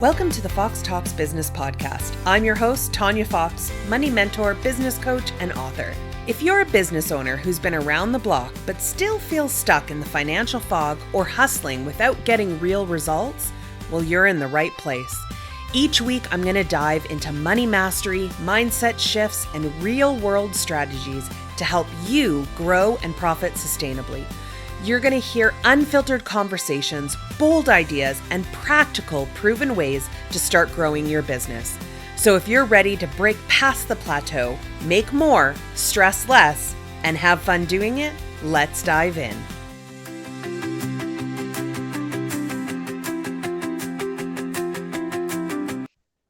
Welcome to the Fox Talks Business Podcast. I'm your host, Tanya Fox, money mentor, business coach, and author. If you're a business owner who's been around the block but still feels stuck in the financial fog or hustling without getting real results, well, you're in the right place. Each week, I'm going to dive into money mastery, mindset shifts, and real-world strategies to help you grow and profit sustainably. You're going to hear unfiltered conversations, bold ideas, and practical, proven ways to start growing your business. So if you're ready to break past the plateau, make more, stress less, and have fun doing it, let's dive in.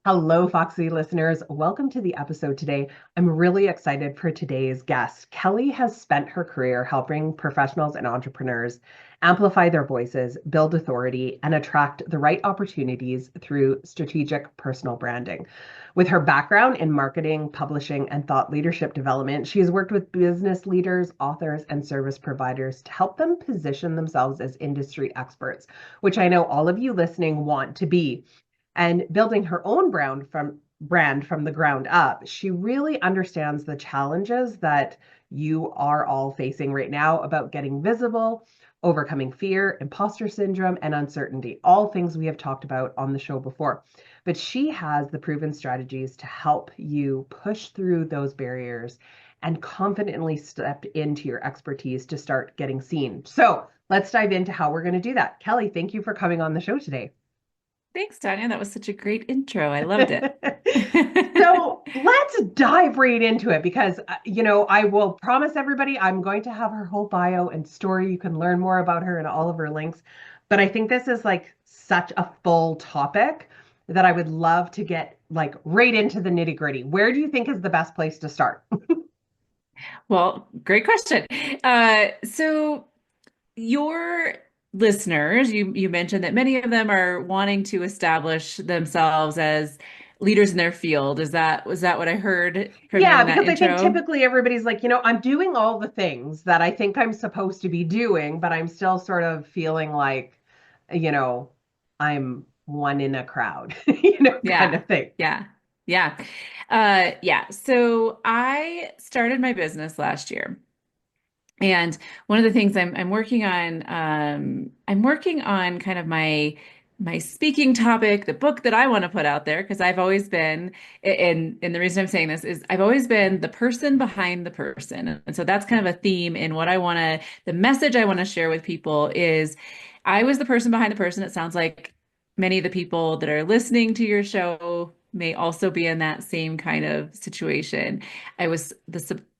Hello, Foxy listeners. Welcome to the episode today. I'm really excited for today's guest. Kelly has spent her career helping professionals and entrepreneurs amplify their voices, build authority, and attract the right opportunities through strategic personal branding. With her background in marketing, publishing, and thought leadership development, she has worked with business leaders, authors, and service providers to help them position themselves as industry experts, which I know all of you listening want to be. And building her own brand from the ground up, she really understands the challenges that you are all facing right now about getting visible, overcoming fear, imposter syndrome, and uncertainty, all things we have talked about on the show before. But she has the proven strategies to help you push through those barriers and confidently step into your expertise to start getting seen. So let's dive into how we're going to do that. Kelly, thank you for coming on the show today. Thanks, Tanya. That was such a great intro. I loved it. So let's dive right into it because, I will promise everybody I'm going to have her whole bio and story. You can learn more about her and all of her links. But I think this is like such a full topic that I would love to get like right into the nitty gritty. Where do you think is the best place to start? Well, great question. So your listeners, you mentioned that many of them are wanting to establish themselves as leaders in their field. Was that what I heard from you Yeah, in that because I think intro? typically everybody's like, I'm doing all the things that I think I'm supposed to be doing, but I'm still sort of feeling like, you know, I'm one in a crowd, kind Yeah. of thing. Yeah. Yeah. Yeah. So I started my business last year. And one of the things I'm working on kind of my speaking topic, the book that I want to put out there, because I've always been, and the reason I'm saying this is I've always been the person behind the person. And so that's kind of a theme in the message I want to share with people is I was the person behind the person. It sounds like many of the people that are listening to your show may also be in that same kind of situation. I was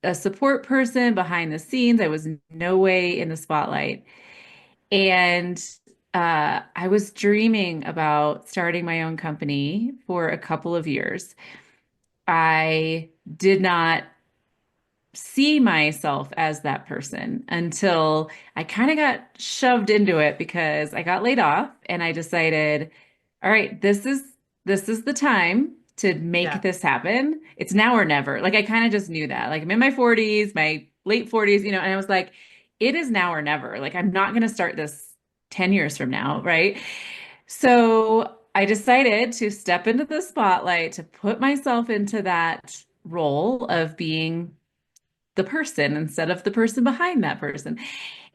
a support person behind the scenes. I was no way in the spotlight. And I was dreaming about starting my own company for a couple of years. I did not see myself as that person until I kind of got shoved into it because I got laid off and I decided, all right, this is the time to make Yeah. this happen. It's now or never. Like I kind of just knew that. Like I'm in my 40s, my late 40s, and I was like, it is now or never. Like I'm not going to start this 10 years from now, right? So I decided to step into the spotlight to put myself into that role of being the person instead of the person behind that person.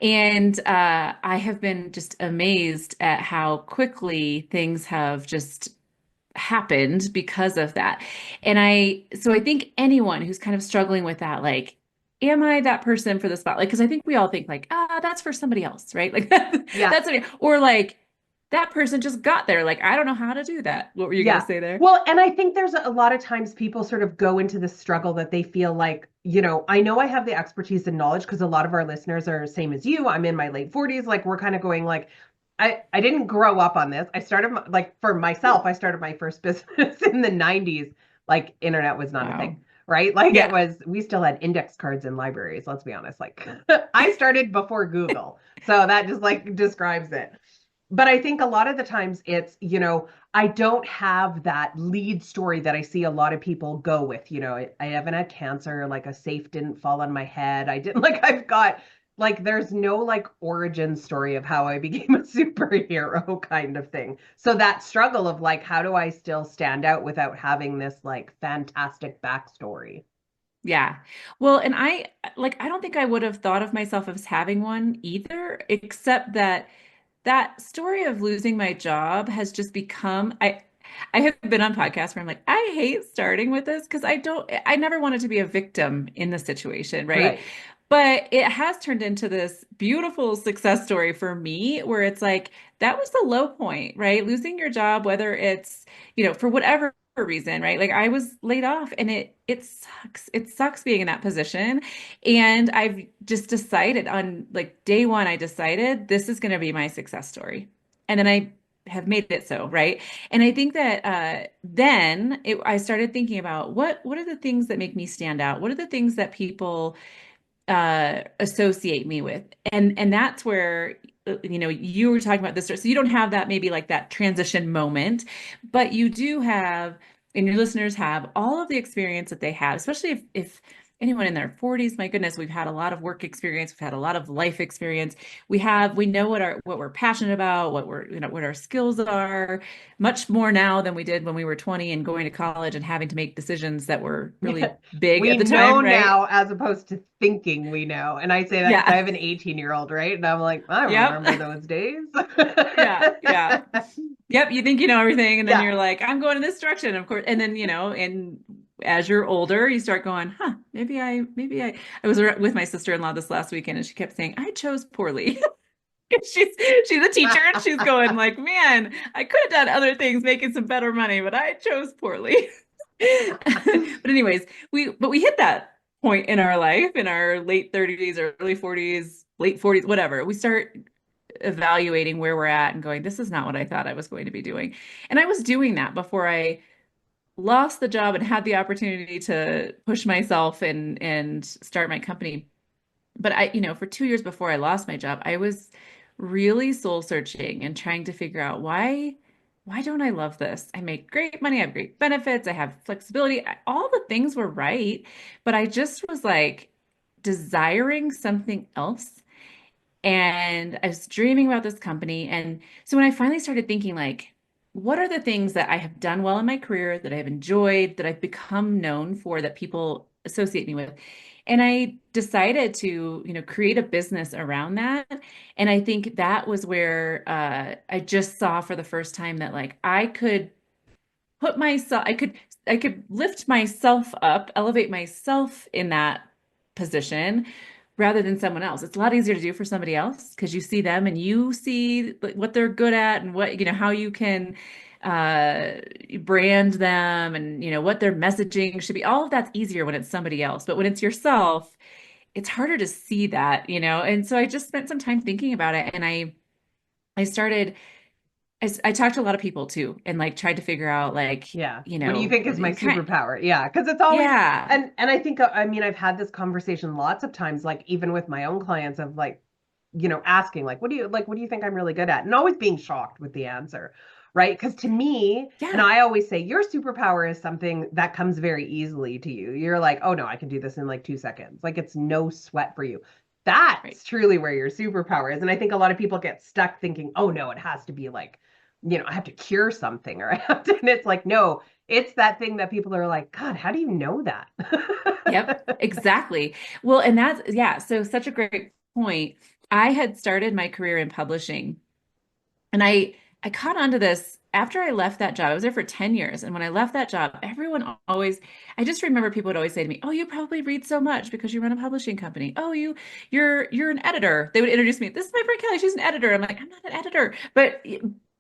And I have been just amazed at how quickly things have just happened because of that. So I think anyone who's kind of struggling with that, like, am I that person for the spotlight? Because I think we all think like, that's for somebody else, right? Like Yeah. that's what, or like that person just got there. Like, I don't know how to do that. What were you going to Yeah. say there? Well, and I think there's a lot of times people sort of go into this struggle that they feel like, I know I have the expertise and knowledge because a lot of our listeners are same as you. I'm in my late 40s. Like we're kind of going like, I didn't grow up on this. I started like for myself, I started my first business in the 90s. Like internet was not a thing, Wow. right? Like Yeah. we still had index cards in libraries, let's be honest. Like I started before Google. So that just like describes it. But I think a lot of the times it's, I don't have that lead story that I see a lot of people go with. I haven't had cancer, like a safe didn't fall on my head. I didn't like, I've got Like there's no like origin story of how I became a superhero kind of thing. So that struggle of like, how do I still stand out without having this like fantastic backstory? Yeah. Well, and I don't think I would have thought of myself as having one either, except that that story of losing my job has just become I have been on podcasts where I'm like, I hate starting with this because I never wanted to be a victim in the situation, right? Right. But it has turned into this beautiful success story for me where it's like that was the low point, right? Losing your job, whether it's, for whatever reason, right? Like I was laid off and it sucks. It sucks being in that position. And I've just decided on like day one, I decided this is going to be my success story. And then I have made it so, right? And I think that I started thinking about what are the things that make me stand out? What are the things that people associate me with? And that's where you were talking about this, so you don't have that maybe like that transition moment, but you do have, and your listeners have all of the experience that they have, especially if anyone in their 40s, my goodness, we've had a lot of work experience, we've had a lot of life experience. We know what we're passionate about, what our skills are, much more now than we did when we were 20 and going to college and having to make decisions that were really big We at the know time, right? now as opposed to thinking we know. And I say that because I Yeah. have an 18-year-old, right? And I'm like, I Yep. remember those days. Yeah. Yeah. Yep. You think you know everything, and then Yeah. you're like, I'm going in this direction, of course. And then, and as you're older, you start going, huh, I was with my sister-in-law this last weekend and she kept saying, I chose poorly. She's she's a teacher and she's going like, man, I could have done other things making some better money, but I chose poorly. But anyways, we hit that point in our life in our late 30s, early 40s, late 40s, whatever. We start evaluating where we're at and going, this is not what I thought I was going to be doing. And I was doing that before I lost the job and had the opportunity to push myself and start my company. But for 2 years before I lost my job, I was really soul searching and trying to figure out why don't I love this? I make great money, I have great benefits, I have flexibility. All the things were right, but I just was like desiring something else. And I was dreaming about this company. And so when I finally started thinking, like, what are the things that I have done well in my career, that I've enjoyed, that I've become known for, that people associate me with? And I decided to, create a business around that. And I think that was where I just saw for the first time that like I could put myself, I could lift myself up, elevate myself in that position rather than someone else. It's a lot easier to do for somebody else because you see them and you see what they're good at and what, how you can uh brand them and what their messaging should be. All of that's easier when it's somebody else. But when it's yourself, it's harder to see that, And so I just spent some time thinking about it and I started I talked to a lot of people too and like tried to figure out like, Yeah. What do you think is my kind superpower? Yeah, because it's always yeah, and I think I mean I've had this conversation lots of times, like even with my own clients of like, asking like, what do you think I'm really good at? And always being shocked with the answer, right? Because to me, and yeah, I always say your superpower is something that comes very easily to you. You're like, oh no, I can do this in like 2 seconds. Like it's no sweat for you. right. That's truly where your superpower is. And I think a lot of people get stuck thinking, oh no, it has to be like I have to cure something or I have to, and it's like, no, it's that thing that people are like, God, how do you know that? Yep, exactly. Well, and yeah, so such a great point. I had started my career in publishing and I caught on to this after I left that job. I was there for 10 years. And when I left that job, everyone always, I just remember people would always say to me, "Oh, you probably read so much because you run a publishing company. Oh, you're an editor." They would introduce me. This is my friend Kelly. She's an editor. I'm like, "I'm not an editor." But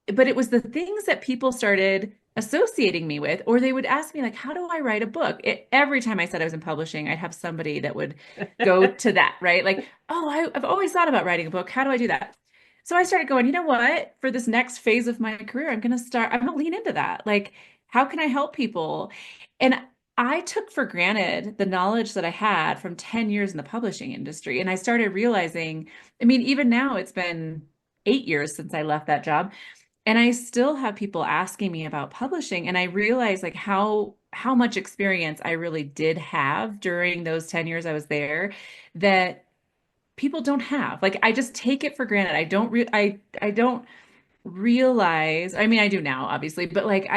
it was the things that people started associating me with, or they would ask me like, "How do I write a book?" Every time I said I was in publishing, I'd have somebody that would go to that, right? Like, "Oh, I've always thought about writing a book. How do I do that?" So I started going, you know what? For this next phase of my career, I'm going to lean into that. Like, how can I help people? And I took for granted the knowledge that I had from 10 years in the publishing industry. And I started realizing, I mean, even now it's been 8 years since I left that job. And I still have people asking me about publishing. And I realized like how much experience I really did have during those 10 years I was there that people don't have. Like I just take it for granted. I don't realize, I mean, I do now, obviously, but like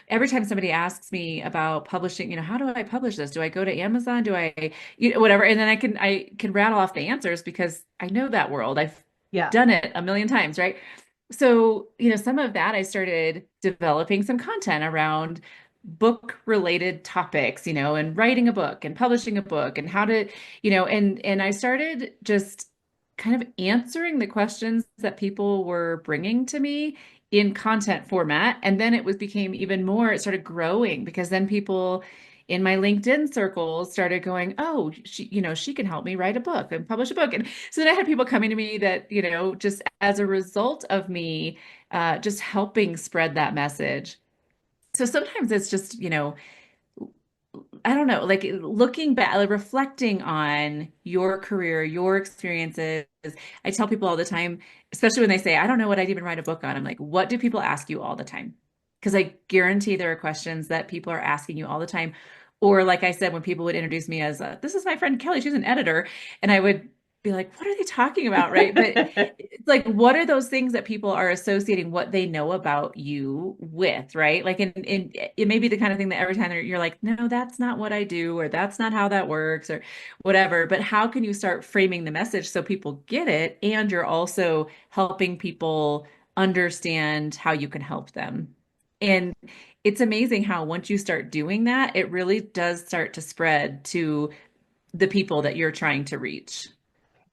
every time somebody asks me about publishing, how do I publish this? Do I go to Amazon? Do I, whatever. And then I can rattle off the answers because I know that world. I've Yeah. done it a million times, right? So, some of that I started developing some content around book related topics, and writing a book and publishing a book and how to, and I started just kind of answering the questions that people were bringing to me in content format. And then became even more, it started growing because then people in my LinkedIn circles started going, oh, she can help me write a book and publish a book. And so then I had people coming to me that, just as a result of me just helping spread that message. So sometimes it's just, I don't know, like looking back, like reflecting on your career, your experiences. I tell people all the time, especially when they say, I don't know what I'd even write a book on. I'm like, what do people ask you all the time? Because I guarantee there are questions that people are asking you all the time. Or like I said, when people would introduce me as, this is my friend Kelly, she's an editor. And I would be like, what are they talking about? Right. But it's like, what are those things that people are associating what they know about you with, right? Like, and it may be the kind of thing that every time you're like, no, that's not what I do, or that's not how that works, or whatever. But how can you start framing the message so people get it? And you're also helping people understand how you can help them. And it's amazing how once you start doing that, it really does start to spread to the people that you're trying to reach.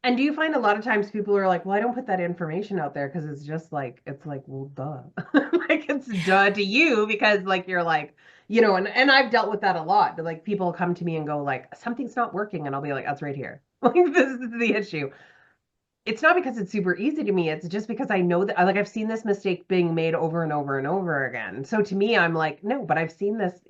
And do you find a lot of times people are like, well, I don't put that information out there because it's like, well, duh. Like it's duh to you because like you're like, and I've dealt with that a lot. But like people come to me and go like, something's not working, and I'll be like, that's right here. Like this is the issue. It's not because it's super easy to me. It's just because I know that like I've seen this mistake being made over and over and over again. So to me, I'm like, no, but I've seen this,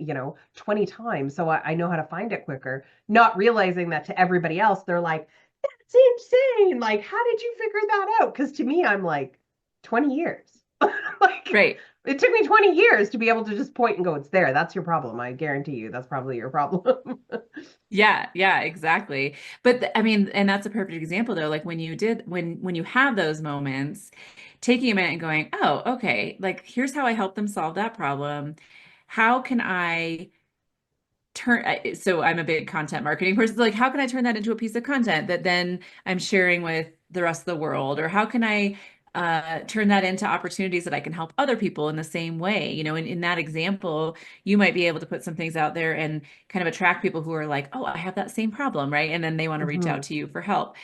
20 times. So I know how to find it quicker, not realizing that to everybody else, they're like, that's insane. Like, how did you figure that out? Because to me, I'm like, 20 years. Like, Right. it took me 20 years to be able to just point and go, it's there. That's your problem. I guarantee you, that's probably your problem. Yeah, yeah, exactly. But I mean, and that's a perfect example though. Like when you have those moments, taking a minute and going, "Oh, okay, like here's how I help them solve that problem. How can I so I'm a big content marketing person. Like, how can I turn that into a piece of content that then I'm sharing with the rest of the world? Or how can I turn that into opportunities that I can help other people in the same way? In that example, you might be able to put some things out there and kind of attract people who are like, oh, I have that same problem, right? And then they want to reach out Mhm. to you for help.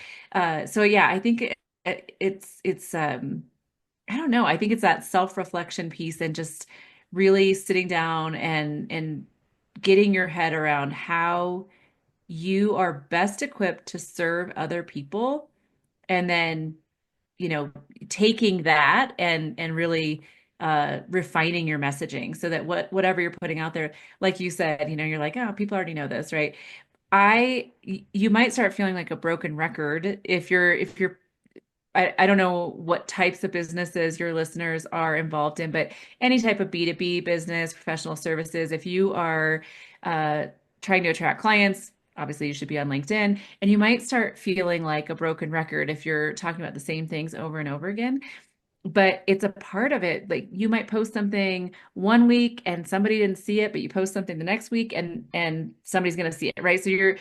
So yeah, I think it's I don't know. I think it's that self-reflection piece and just really sitting down and getting your head around how you are best equipped to serve other people and then, you know, taking that and really refining your messaging so that whatever you're putting out there, like you said, you're like, oh, people already know this, right? You might start feeling like a broken record if you're I don't know what types of businesses your listeners are involved in, but any type of B2B business, professional services, if you are uh, trying to attract clients, obviously you should be on LinkedIn, and you might start feeling like a broken record if you're talking about the same things over and over again. But it's a part of it. Like you might post something one week and somebody didn't see it, but you post something the next week and somebody's going to see it, right? So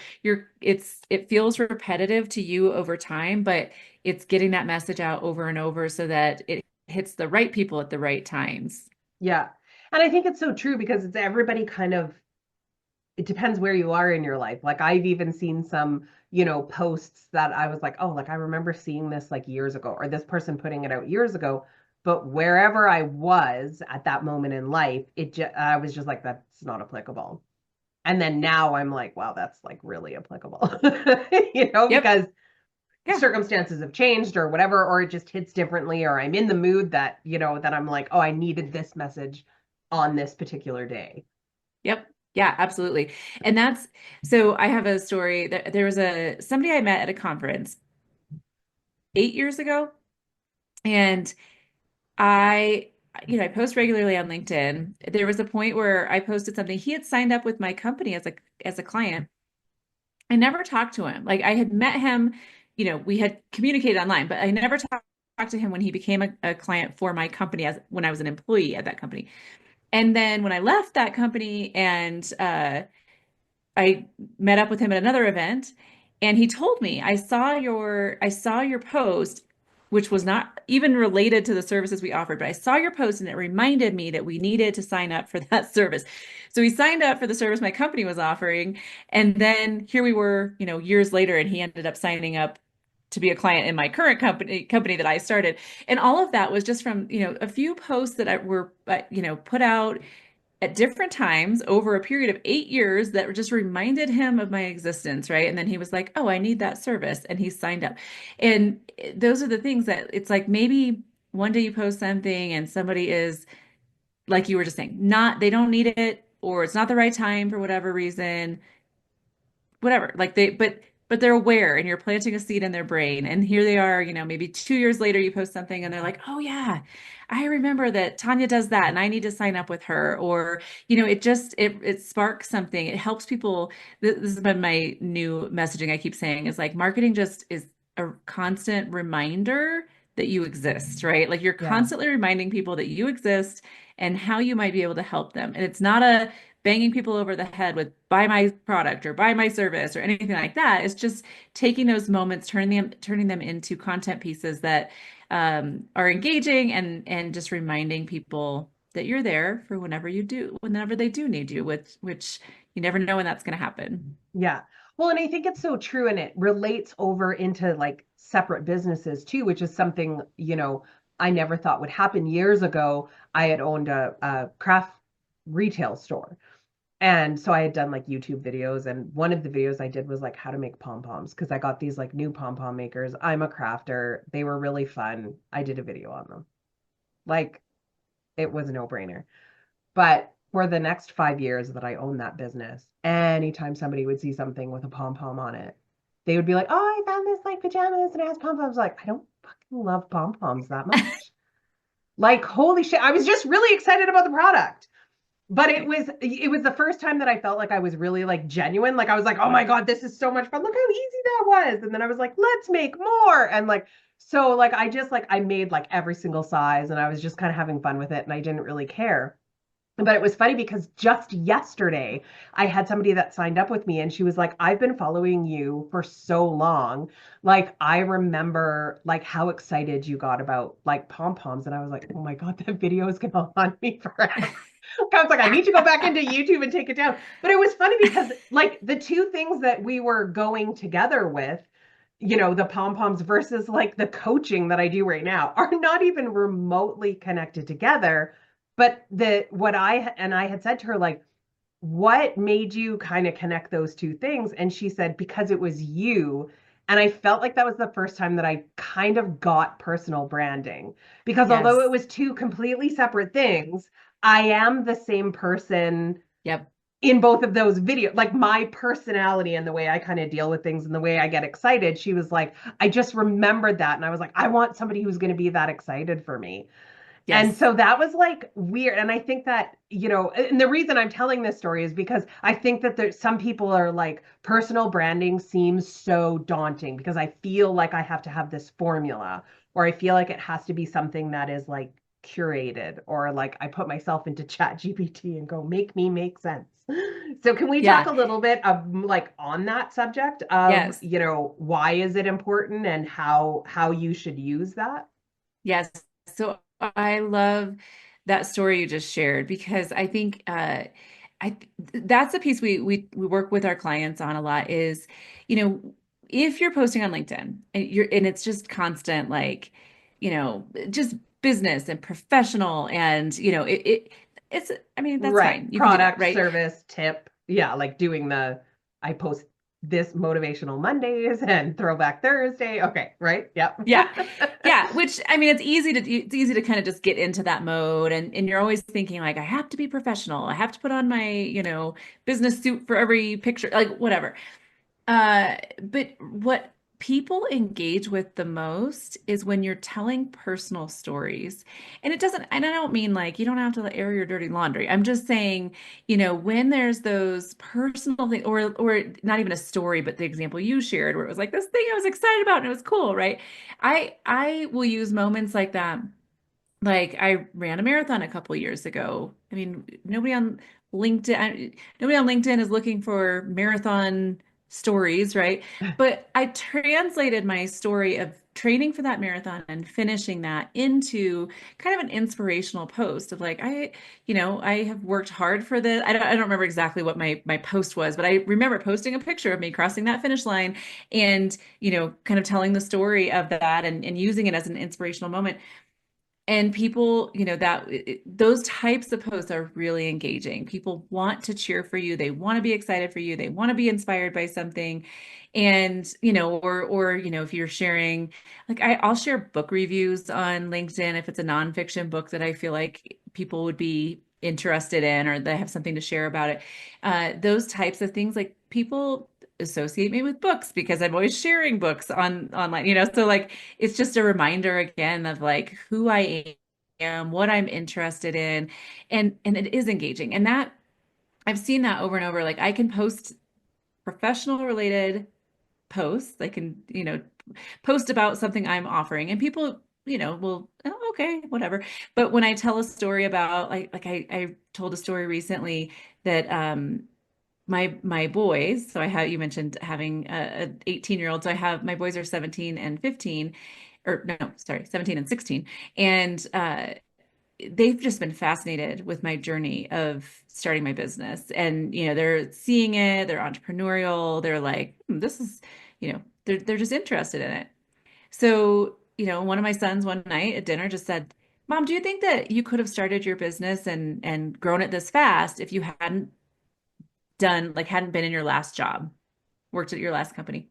it feels repetitive to you over time, but it's getting that message out over and over so that it hits the right people at the right times. Yeah. And I think it's so true because it's everybody kind of, it depends where you are in your life. Like I've even seen some, posts that I was like, oh, like I remember seeing this like years ago, or this person putting it out years ago. But wherever I was at that moment in life, I was just like, that's not applicable. And then now I'm like, wow, that's like really applicable, Yep. because Yeah. circumstances have changed or whatever, or it just hits differently, or I'm in the mood that, that I'm like, oh, I needed this message on this particular day. Yep. Yeah, absolutely. And so I have a story that there was somebody I met at a conference 8 years ago, and I, I post regularly on LinkedIn. There was a point where I posted something. He had signed up with my company as a client. I never talked to him. Like I had met him we had communicated online, but I never talked to him when he became a client for my company as when I was an employee at that company. And then when I left that company and I met up with him at another event, and he told me, I saw your post, which was not even related to the services we offered, but I saw your post and it reminded me that we needed to sign up for that service. So he signed up for the service my company was offering, and then here we were, years later, and he ended up signing up to be a client in my current company that I started. And all of that was just from, a few posts that were, put out at different times over a period of 8 years that just reminded him of my existence, right? And then he was like, "Oh, I need that service," and he signed up. And those are the things that it's like maybe one day you post something and somebody is, like you were just saying, not they don't need it, or it's not the right time for whatever reason, whatever. Like but they're aware, and you're planting a seed in their brain. And here they are, maybe 2 years later, you post something and they're like, "Oh yeah, I remember that Tanya does that and I need to sign up with her." Or, it sparks something. It helps people. This has been my new messaging I keep saying, is like marketing just is a constant reminder that you exist, right? Like you're Yeah. constantly reminding people that you exist and how you might be able to help them. And it's not a banging people over the head with buy my product or buy my service or anything like that. It's just taking those moments, turning them into content pieces that are engaging, and just reminding people that you're there for whenever they do need you, which you never know when that's going to happen. Yeah. Well, and I think it's so true, and it relates over into like separate businesses too, which is something, I never thought would happen. Years ago, I had owned a craft retail store. And so I had done like YouTube videos, and one of the videos I did was like how to make pom-poms because I got these like new pom-pom makers. I'm a crafter. They were really fun. I did a video on them. Like it was a no-brainer. But for the next 5 years that I owned that business, anytime somebody would see something with a pom pom on it, they would be like, "Oh, I found this like pajamas and it has pom poms." Like, I don't fucking love pom poms that much. Like, holy shit. I was just really excited about the product. But it was the first time that I felt like I was really like genuine. Like I was like, "Oh my God, this is so much fun. Look how easy that was." And then I was like, "Let's make more." And like, so like I just like I made like every single size and I was just kind of having fun with it and I didn't really care. But it was funny because just yesterday, I had somebody that signed up with me and she was like, "I've been following you for so long. Like, I remember like how excited you got about like pom-poms." And I was like, "Oh my God, that video is gonna haunt me forever." I was like, "I need to go back into YouTube and take it down." But it was funny because like the two things that we were going together with, the pom-poms versus like the coaching that I do right now are not even remotely connected together. But what I had said to her, like, what made you kind of connect those two things? And she said, because it was you. And I felt like that was the first time that I kind of got personal branding. Because although it Yes. was two completely separate things, I am the same person Yep. in both of those videos. Like my personality and the way I kind of deal with things and the way I get excited. She was like, I just remembered that. And I was like, I want somebody who's going to be that excited for me. And Yes. so that was like weird. And I think that, and the reason I'm telling this story is because I think that there's some people are like personal branding seems so daunting because I feel like I have to have this formula or I feel like it has to be something that is like curated or like I put myself into chat GPT and go, make me make sense. So can we talk Yeah. a little bit of like on that subject of, Yes. why is it important and how you should use that? Yes. So I love that story you just shared, because I think I that's the piece we work with our clients on a lot is, you know, if you're posting on LinkedIn and it's just constant, like, just business and professional, and it's, I mean, that's Right. fine. You can do that, Product, right? service, tip. Yeah, like doing I post this motivational Mondays and throwback Thursday. Okay, right? Yep. Yeah. Yeah, which, I mean, it's easy to kind of just get into that mode, and you're always thinking like, I have to be professional. I have to put on my, business suit for every picture, like whatever. But what people engage with the most is when you're telling personal stories. And it doesn't, and I don't mean like you don't have to air your dirty laundry. I'm just saying, when there's those personal things, or not even a story, but the example you shared where it was like this thing I was excited about and it was cool, right? I will use moments like that. Like I ran a marathon a couple years ago. I mean, nobody on LinkedIn is looking for marathon stories, right? But I translated my story of training for that marathon and finishing that into kind of an inspirational post of like, I have worked hard for this. I don't remember exactly what my post was, but I remember posting a picture of me crossing that finish line and, kind of telling the story of that and using it as an inspirational moment. And people, those types of posts are really engaging. People want to cheer for you. They want to be excited for you. They want to be inspired by something. And, if you're sharing, like I'll share book reviews on LinkedIn if it's a nonfiction book that I feel like people would be interested in or they have something to share about it. Those types of things, like people associate me with books because I'm always sharing books online, so like it's just a reminder again of like who I am, what I'm interested in, and it is engaging. And that I've seen that over and over. Like I can post professional related posts. I can, post about something I'm offering and people, will, oh, okay, whatever. But when I tell a story about I told a story recently that my boys, so I have, you mentioned having a 18-year-old, so I have, my boys are 17 and 15, or no, sorry, 17 and 16. And they've just been fascinated with my journey of starting my business. And, they're seeing it, they're entrepreneurial, they're like, this is, they're just interested in it. So, one of my sons one night at dinner just said, Mom, do you think that you could have started your business and grown it this fast if you hadn't been in your last job, worked at your last company?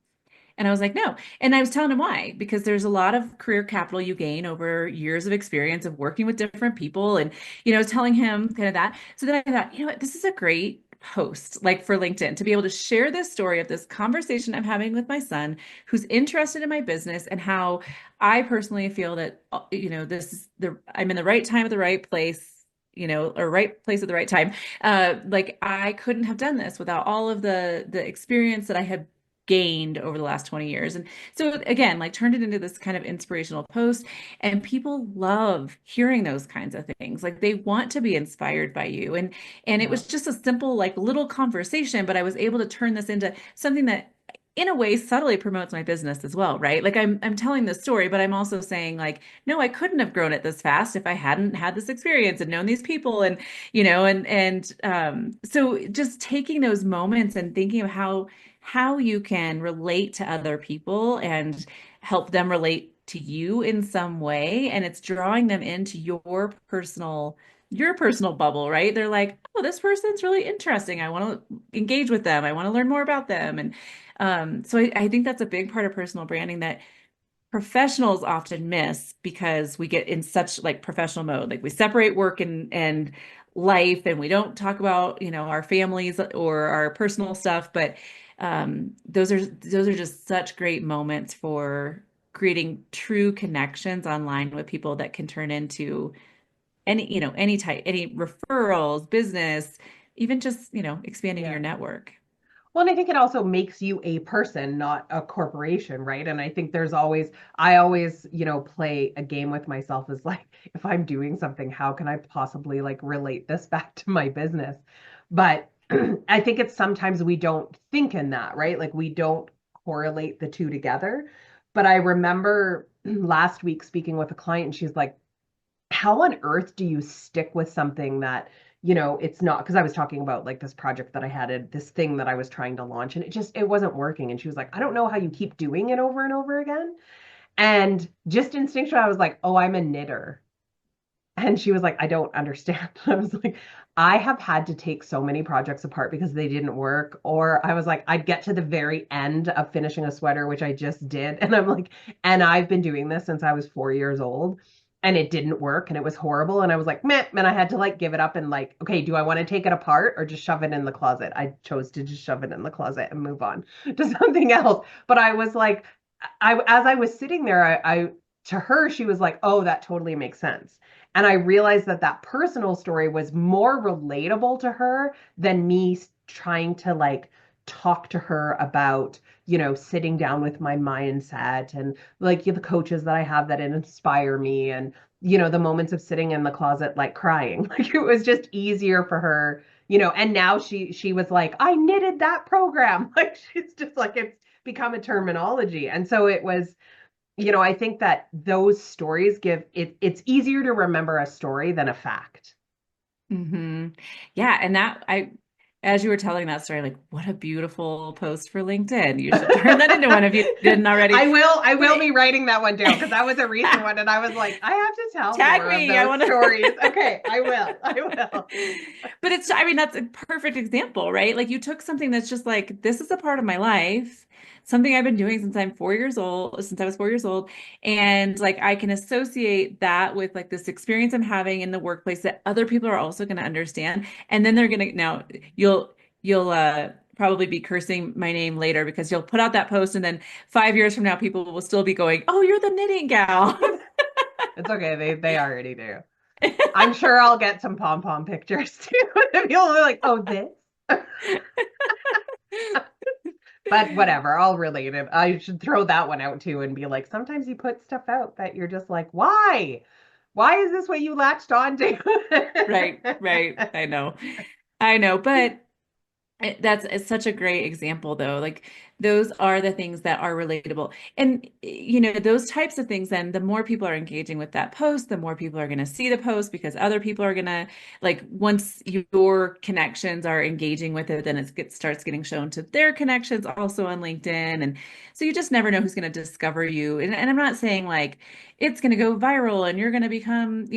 And I was like, no. And I was telling him why, because there's a lot of career capital you gain over years of experience of working with different people. And, I was telling him kind of that. So then I thought, what, this is a great post, like for LinkedIn, to be able to share this story of this conversation I'm having with my son who's interested in my business and how I personally feel that, this is I'm in the right time at the right place. Or right place at the right time. Like I couldn't have done this without all of the experience that I had gained over the last 20 years. And so again, like turned it into this kind of inspirational post, and people love hearing those kinds of things. Like they want to be inspired by you. And it Yeah. was just a simple like little conversation, but I was able to turn this into something that in a way subtly promotes my business as well, right? Like I'm telling this story, but I'm also saying like, no, I couldn't have grown it this fast if I hadn't had this experience and known these people and so just taking those moments and thinking of how you can relate to other people and help them relate to you in some way, and it's drawing them into your personal bubble, right? They're like, oh, this person's really interesting, I want to engage with them, I want to learn more about them. And so I think that's a big part of personal branding that professionals often miss because we get in such like professional mode. Like we separate work and life and we don't talk about, our families or our personal stuff. But those are just such great moments for creating true connections online with people that can turn into any referrals, business, even just, expanding Yeah. your network. Well, and I think it also makes you a person, not a corporation, right? And I think I always, play a game with myself is like, if I'm doing something, how can I possibly like relate this back to my business? But I think it's sometimes we don't think in that, right? Like we don't correlate the two together. But I remember last week speaking with a client, and she's like, how on earth do you stick with something that, it's not, because I was talking about like this project that I had, this thing that I was trying to launch, and it wasn't working. And she was like, I don't know how you keep doing it over and over again. And just instinctually, I was like, oh, I'm a knitter. And she was like, I don't understand. I was like, I have had to take so many projects apart because they didn't work. Or I was like, I'd get to the very end of finishing a sweater, which I just did. And I'm like, and I've been doing this since I was 4 years old. And it didn't work and it was horrible. And I was like, meh, man, I had to like give it up and like, okay, do I want to take it apart or just shove it in the closet? I chose to just shove it in the closet and move on to something else. But I was like, as I was sitting there, to her, she was like, "Oh, that totally makes sense." And I realized that that personal story was more relatable to her than me trying to like talk to her about, sitting down with my mindset and like the coaches that I have that inspire me and the moments of sitting in the closet like crying. Like it was just easier for her, and now she was like, "I knitted that program." Like she's just like it's become a terminology. And so it was, I think that those stories it's easier to remember a story than a fact. Hmm. Yeah, and as you were telling that story, like, what a beautiful post for LinkedIn. You should turn that into one if you didn't already. I will But be writing that one down because that was a recent one and I was like, I have to tell tag more of me. I those want stories. to. Okay, I will. But I mean, that's a perfect example, right? Like you took something that's just like, this is a part of my life, something I've been doing since I was 4 years old. And like I can associate that with like this experience I'm having in the workplace that other people are also going to understand. And then they're going to, now you'll probably be cursing my name later because you'll put out that post and then 5 years from now, people will still be going, "Oh, you're the knitting gal." It's okay. They already do. I'm sure I'll get some pom pom pictures too. People will be like, oh, this. But whatever, I'll relate it. I should throw that one out too and be like, sometimes you put stuff out that you're just like, why? Why is this what you latched on Right, to? right. I know, but it's such a great example though. Like those are the things that are relatable. And those types of things, then the more people are engaging with that post, the more people are going to see the post because other people are going to like once your connections are engaging with it, then starts getting shown to their connections also on LinkedIn. And so you just never know who's going to discover you. And I'm not saying like it's going to go viral and you're going to become,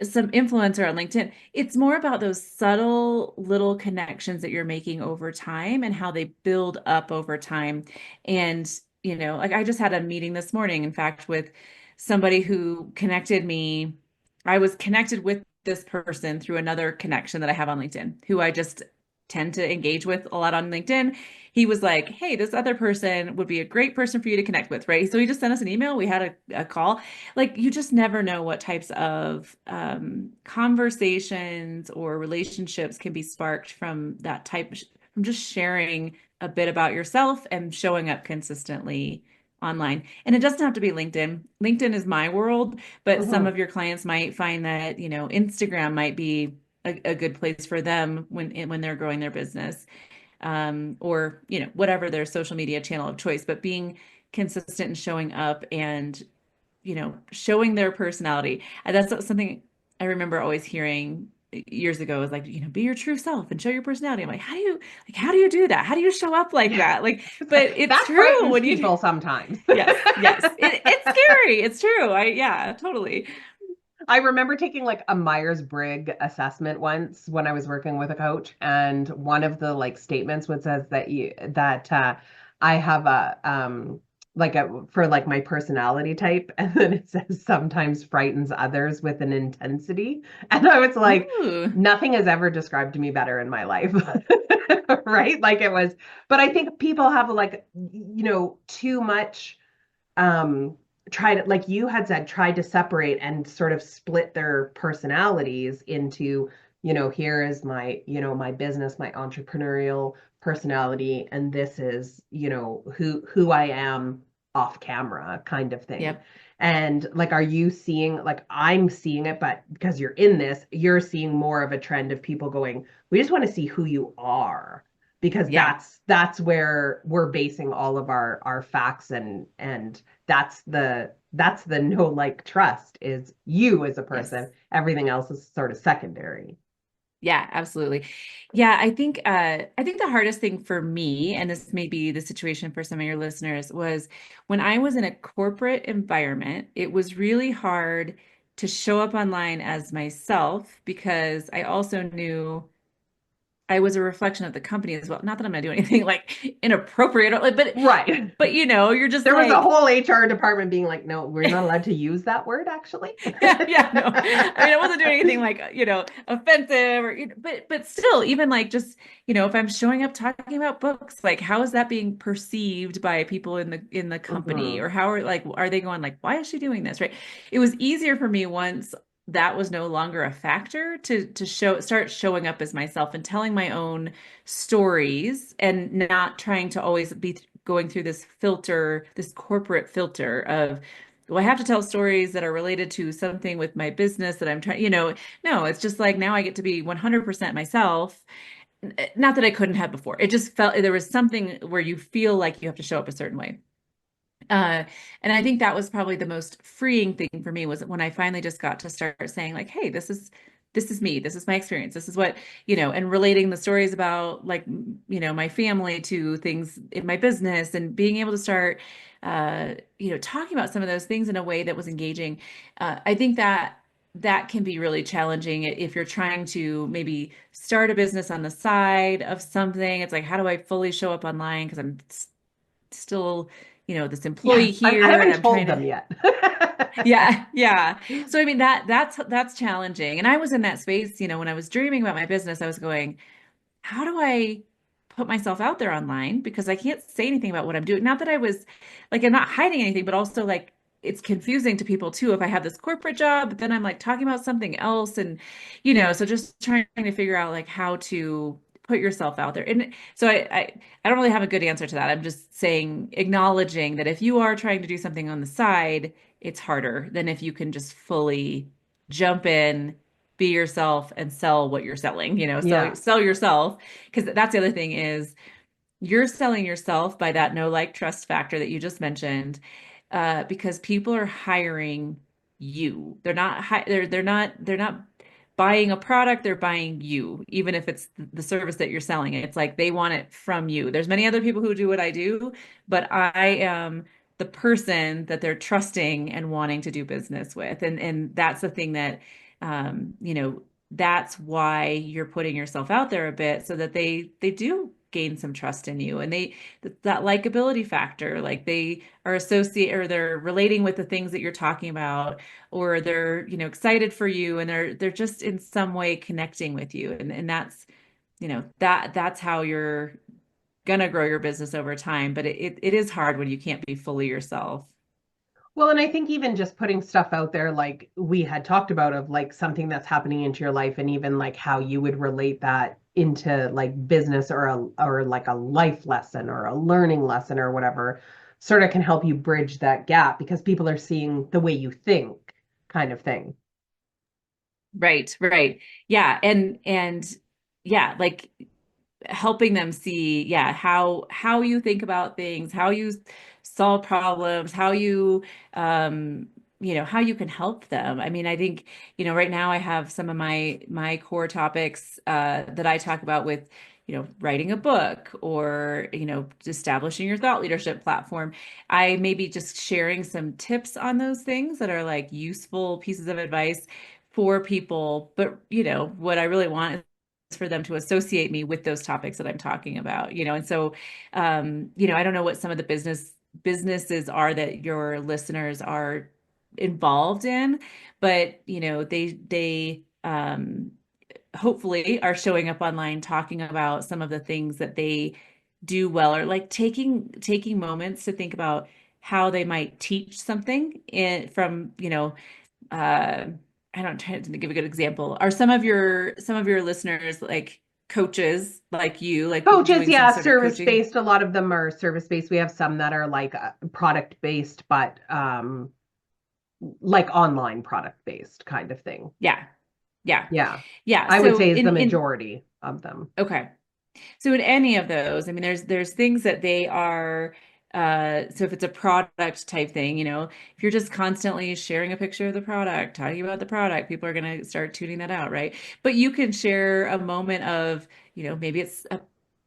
some influencer on LinkedIn. It's more about those subtle little connections that you're making over time and how they build up over time. And, like I just had a meeting this morning, in fact, with somebody who connected me. I was connected with this person through another connection that I have on LinkedIn, who I just tend to engage with a lot on LinkedIn. He was like, "Hey, this other person would be a great person for you to connect with," right? So he just sent us an email. We had a call. Like you just never know what types of conversations or relationships can be sparked from that type, from just sharing a bit about yourself and showing up consistently online. And it doesn't have to be LinkedIn. LinkedIn is my world, but some Mhm. of your clients might find that, Instagram might be a good place for them when they're growing their business, or, whatever their social media channel of choice, but being consistent and showing up and showing their personality. And that's something I remember always hearing years ago is like, be your true self and show your personality. I'm like, how do you do that? How do you show up like Yeah. that? Like, but it's That true frightens when you, people sometimes. yes, yes, it's scary. It's true. Yeah, totally. I remember taking like a Myers-Briggs assessment once when I was working with a coach, and one of the like statements would says that I have a like a for like my personality type, and then it says sometimes frightens others with an intensity, and I was like, Ooh, nothing has ever described me better in my life, right? Like it was, but I think people have like too much um tried to, like you had said, tried to separate and sort of split their personalities into, here is my, my business, my entrepreneurial personality, and this is, who I am off camera kind of thing. yep, And like, are you seeing, like I'm seeing it, but because you're in this, you're seeing more of a trend of people going, we just want to see who you are, because yeah, that's where we're basing all of our facts, and that's the no like trust is you as a person. yes. Everything else is sort of secondary. Yeah, absolutely. Yeah, I think the hardest thing for me, and this may be the situation for some of your listeners, was when I was in a corporate environment, it was really hard to show up online as myself because I also knew I was a reflection of the company as well. Not that I'm gonna do anything like inappropriate, or like, Right. but you know, you're just There was a like, whole HR department being like, no, we're not allowed to use that word actually. yeah, yeah, no. I mean, I wasn't doing anything like, offensive or, but still, even like just, if I'm showing up talking about books, like how is that being perceived by people in the company? Hmm. Or how are they going like, why is she doing this? Right. It was easier for me once that was no longer a factor to start showing up as myself and telling my own stories and not trying to always be going through this filter, this corporate filter of, well, I have to tell stories that are related to something with my business that I'm trying, no, it's just like now I get to be 100% myself. Not that I couldn't have before. It just felt there was something where you feel like you have to show up a certain way. Uh, and I think that was probably the most freeing thing for me was when I finally just got to start saying like, hey, this is me, this is my experience, this is what, and relating the stories about like, my family to things in my business and being able to start, talking about some of those things in a way that was engaging. I think that can be really challenging if you're trying to maybe start a business on the side of something. It's like, how do I fully show up online? Because I'm still, this Yeah, employee I here and haven't I'm told trying them to, yet. yeah, yeah. So I mean that's challenging. And I was in that space, when I was dreaming about my business, I was going, how do I put myself out there online? Because I can't say anything about what I'm doing. Not that I was like, I'm not hiding anything, but also like it's confusing to people too. If I have this corporate job, but then I'm like talking about something else. And, so just trying to figure out like how to put yourself out there. And so I don't really have a good answer to that. I'm just saying, acknowledging that if you are trying to do something on the side, it's harder than if you can just fully jump in, be yourself and sell what you're selling, Yeah. sell yourself. Because that's the other thing is you're selling yourself by that know, like, trust factor that you just mentioned, because people are hiring you. They're not buying a product, they're buying you, even if it's the service that you're selling. It's like they want it from you. There's many other people who do what I do, but I am the person that they're trusting and wanting to do business with. And that's the thing that that's why you're putting yourself out there a bit so that they do gain some trust in you, and that likability factor, like they are associate or they're relating with the things that you're talking about, or they're excited for you, and they're just in some way connecting with you, and that's that's how you're gonna grow your business over time. But it is hard when you can't be fully yourself. Well, and I think even just putting stuff out there, like we had talked about, of like something that's happening into your life, and even like how you would relate that into like business or like a life lesson or a learning lesson or whatever, sort of can help you bridge that gap because people are seeing the way you think, kind of thing. Right, right. Yeah, and yeah, like helping them see, yeah, how you think about things, how you solve problems, how you how you can help them. I mean, I think, right now I have some of my core topics that I talk about with, writing a book, or, establishing your thought leadership platform. I may be just sharing some tips on those things that are like useful pieces of advice for people, but what I really want for them to associate me with those topics that I'm talking about, and so, I don't know what some of the businesses are that your listeners are involved in, but they hopefully are showing up online talking about some of the things that they do well, or like taking moments to think about how they might teach something from, uh I don't try to give a good example. Are some of your listeners like coaches like you, like Coaches, doing some yeah, sort of service coaching? based. A lot of them are service based. We have some that are like product based, but like online product based kind of thing. Yeah. Yeah. Yeah, Yeah. I would So say is the in majority of them. okay. So in any of those, I mean, there's things that they are, so if it's a product type thing, if you're just constantly sharing a picture of the product, talking about the product, people are going to start tuning that out, right? But you can share a moment of, maybe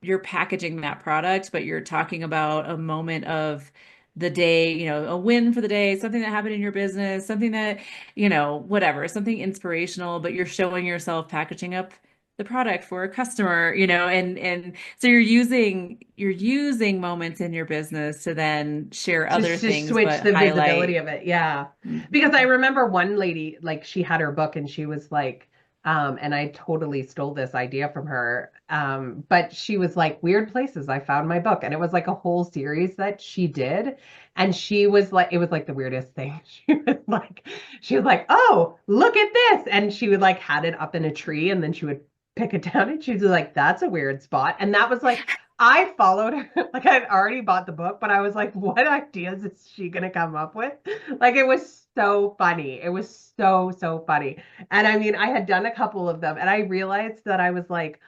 you're packaging that product, but you're talking about a moment of the day, a win for the day, something that happened in your business, something that, whatever, something inspirational, but you're showing yourself packaging up the product for a customer, and so you're using moments in your business to then share other To things, switch but the visibility highlight. of it. Yeah. Because I Mhm. remember one lady, like she had her book and she was like, and I totally stole this idea from her. But she was like, Weird Places, I found my book. And it was like a whole series that she did. And she was like, it was like the weirdest thing. She was like, oh, look at this. And she would like had it up in a tree and then she would pick it down and she'd be like, that's a weird spot. And that was like I followed her. Like I'd already bought the book, but I was like, what ideas is she gonna come up with? Like it was so funny. It was so, so funny. And I mean, I had done a couple of them and I realized that I was like,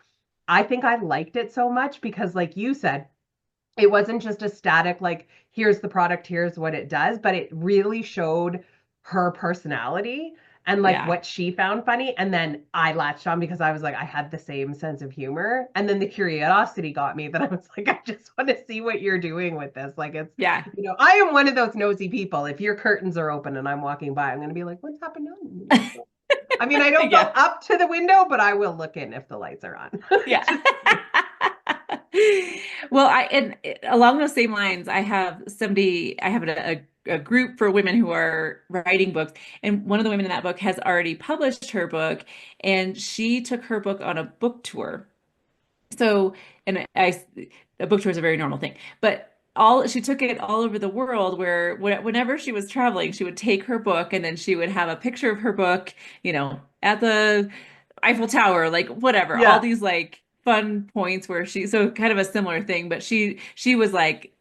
I think I liked it so much because, like you said, it wasn't just a static like here's the product, here's what it does, but it really showed her personality and like Yeah. what she found funny. And then I latched on because I was like I had the same sense of humor, and then the curiosity got me that I was like I just want to see what you're doing with this. Like it's, Yeah. I am one of those nosy people. If your curtains are open and I'm walking by, I'm going to be like, what's happening? I mean, I don't go Yeah. up to the window, but I will look in if the lights are on. Yeah. Just, Well, and along those same lines, I have a group for women who are writing books, and one of the women in that book has already published her book, and she took her book on a book tour. So, and a book tour is a very normal thing, but she took it all over the world where whenever she was traveling, she would take her book and then she would have a picture of her book, at the Eiffel Tower, like whatever, all yeah. these like fun points where so kind of a similar thing, but she was like,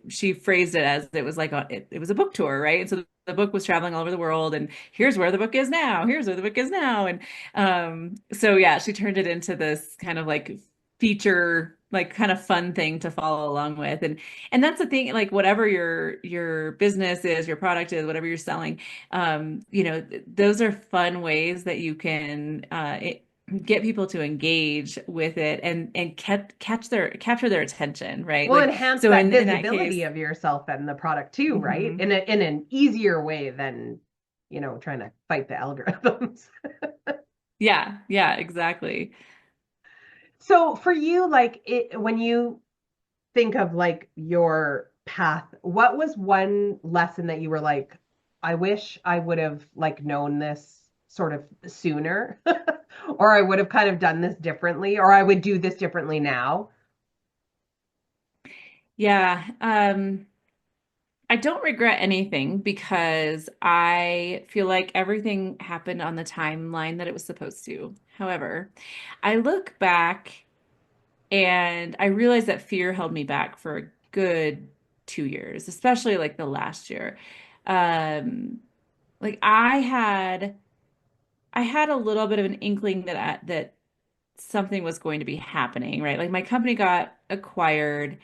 she phrased it as it was like it was a book tour, right? And so the book was traveling all over the world, and here's where the book is now, here's where the book is now, and so yeah, she turned it into this kind of like feature, like kind of fun thing to follow along with, and that's the thing, like whatever your business is, your product is, whatever you're selling, those are fun ways that you can get people to engage with it and capture their attention, right? Will Like enhance so that in that visibility case. of yourself and the product too, right? Mhm. In an easier way than, trying to fight the algorithms. Yeah, yeah, exactly. So for you, like when you think of like your path, what was one lesson that you were like, I wish I would have like known this sort of sooner, or I would have kind of done this differently, or I would do this differently now? Yeah. I don't regret anything because I feel like everything happened on the timeline that it was supposed to. However, I look back and I realize that fear held me back for a good 2 years, especially like the last year. Like I had a little bit of an inkling that something was going to be happening, right? Like my company got acquired.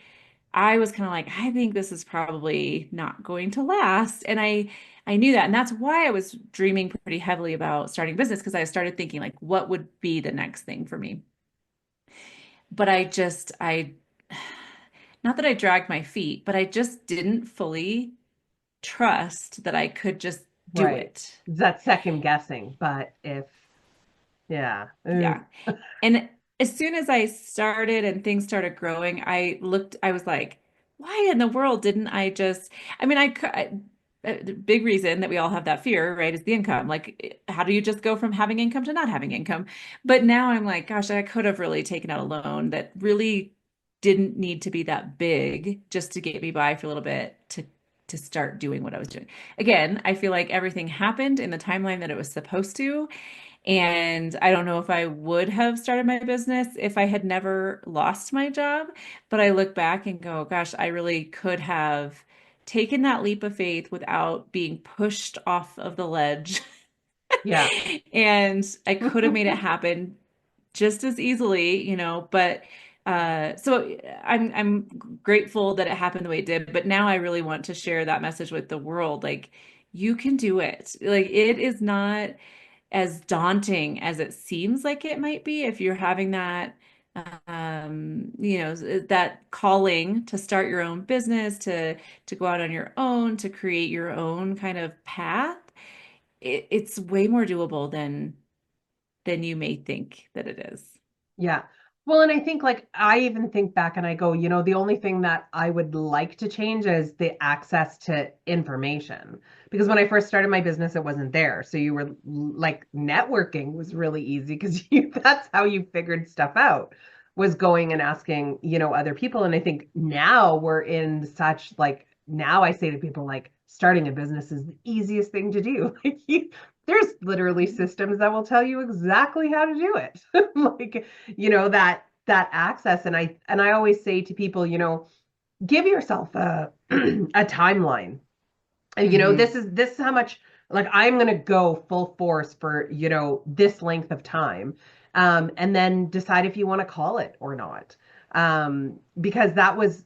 I was kind of like, I think this is probably not going to last. And I knew that. And that's why I was dreaming pretty heavily about starting business, because I started thinking like what would be the next thing for me. But I not that I dragged my feet, but I just didn't fully trust that I could just do Right. it. That's second guessing, but if, yeah. Yeah. And as soon as I started and things started growing, I was like, why in the world didn't I just, I mean, the big reason that we all have that fear, right, is the income. Like, how do you just go from having income to not having income? But now I'm like, gosh, I could have really taken out a loan that really didn't need to be that big just to get me by for a little bit to start doing what I was doing. Again, I feel like everything happened in the timeline that it was supposed to. And I don't know if I would have started my business if I had never lost my job. But I look back and go, gosh, I really could have taken that leap of faith without being pushed off of the ledge. Yeah. And I could have made it happen just as easily, but so I'm grateful that it happened the way it did. But now I really want to share that message with the world. Like, you can do it. Like, it is not as daunting as it seems like it might be if you're having that calling to start your own business, to go out on your own, to create your own kind of path. It's way more doable than you may think that it is. Yeah. Well, and I think like I even think back and I go, the only thing that I would like to change is the access to information. Because when I first started my business, it wasn't there. So you were like networking was really easy because that's how you figured stuff out, was going and asking, other people. And I think now we're in such like now I say to people like starting a business is the easiest thing to do. Like there's literally systems that will tell you exactly how to do it. Like that access. And I always say to people, give yourself a a timeline. And Mm-hmm. this is how much like I'm gonna go full force for this length of time, and then decide if you want to call it or not. Because that was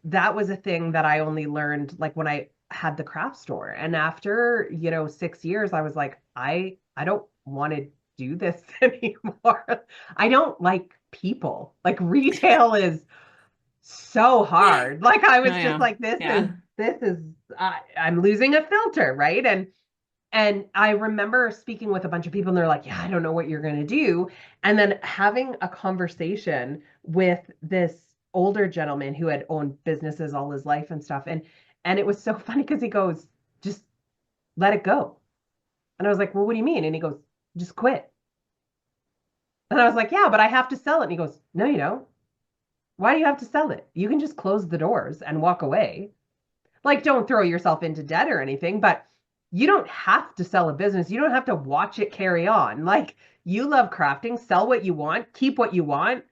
a thing that I only learned like when I had the craft store, and after 6 years, I was like, I don't want to do this anymore. I don't like people. Like retail is so hard. Like I Oh was just yeah. like, this is Yeah. this is I'm losing a filter, right? And I remember speaking with a bunch of people and they're like, yeah, I don't know what you're going to do. And then having a conversation with this older gentleman who had owned businesses all his life and stuff. And it was so funny because he goes, just let it go. And I was like, well, what do you mean? And he goes, just quit. And I was like, yeah, but I have to sell it. And he goes, no, you don't. Why do you have to sell it? You can just close the doors and walk away. Like, don't throw yourself into debt or anything, but you don't have to sell a business. You don't have to watch it carry on. Like, you love crafting, sell what you want, keep what you want,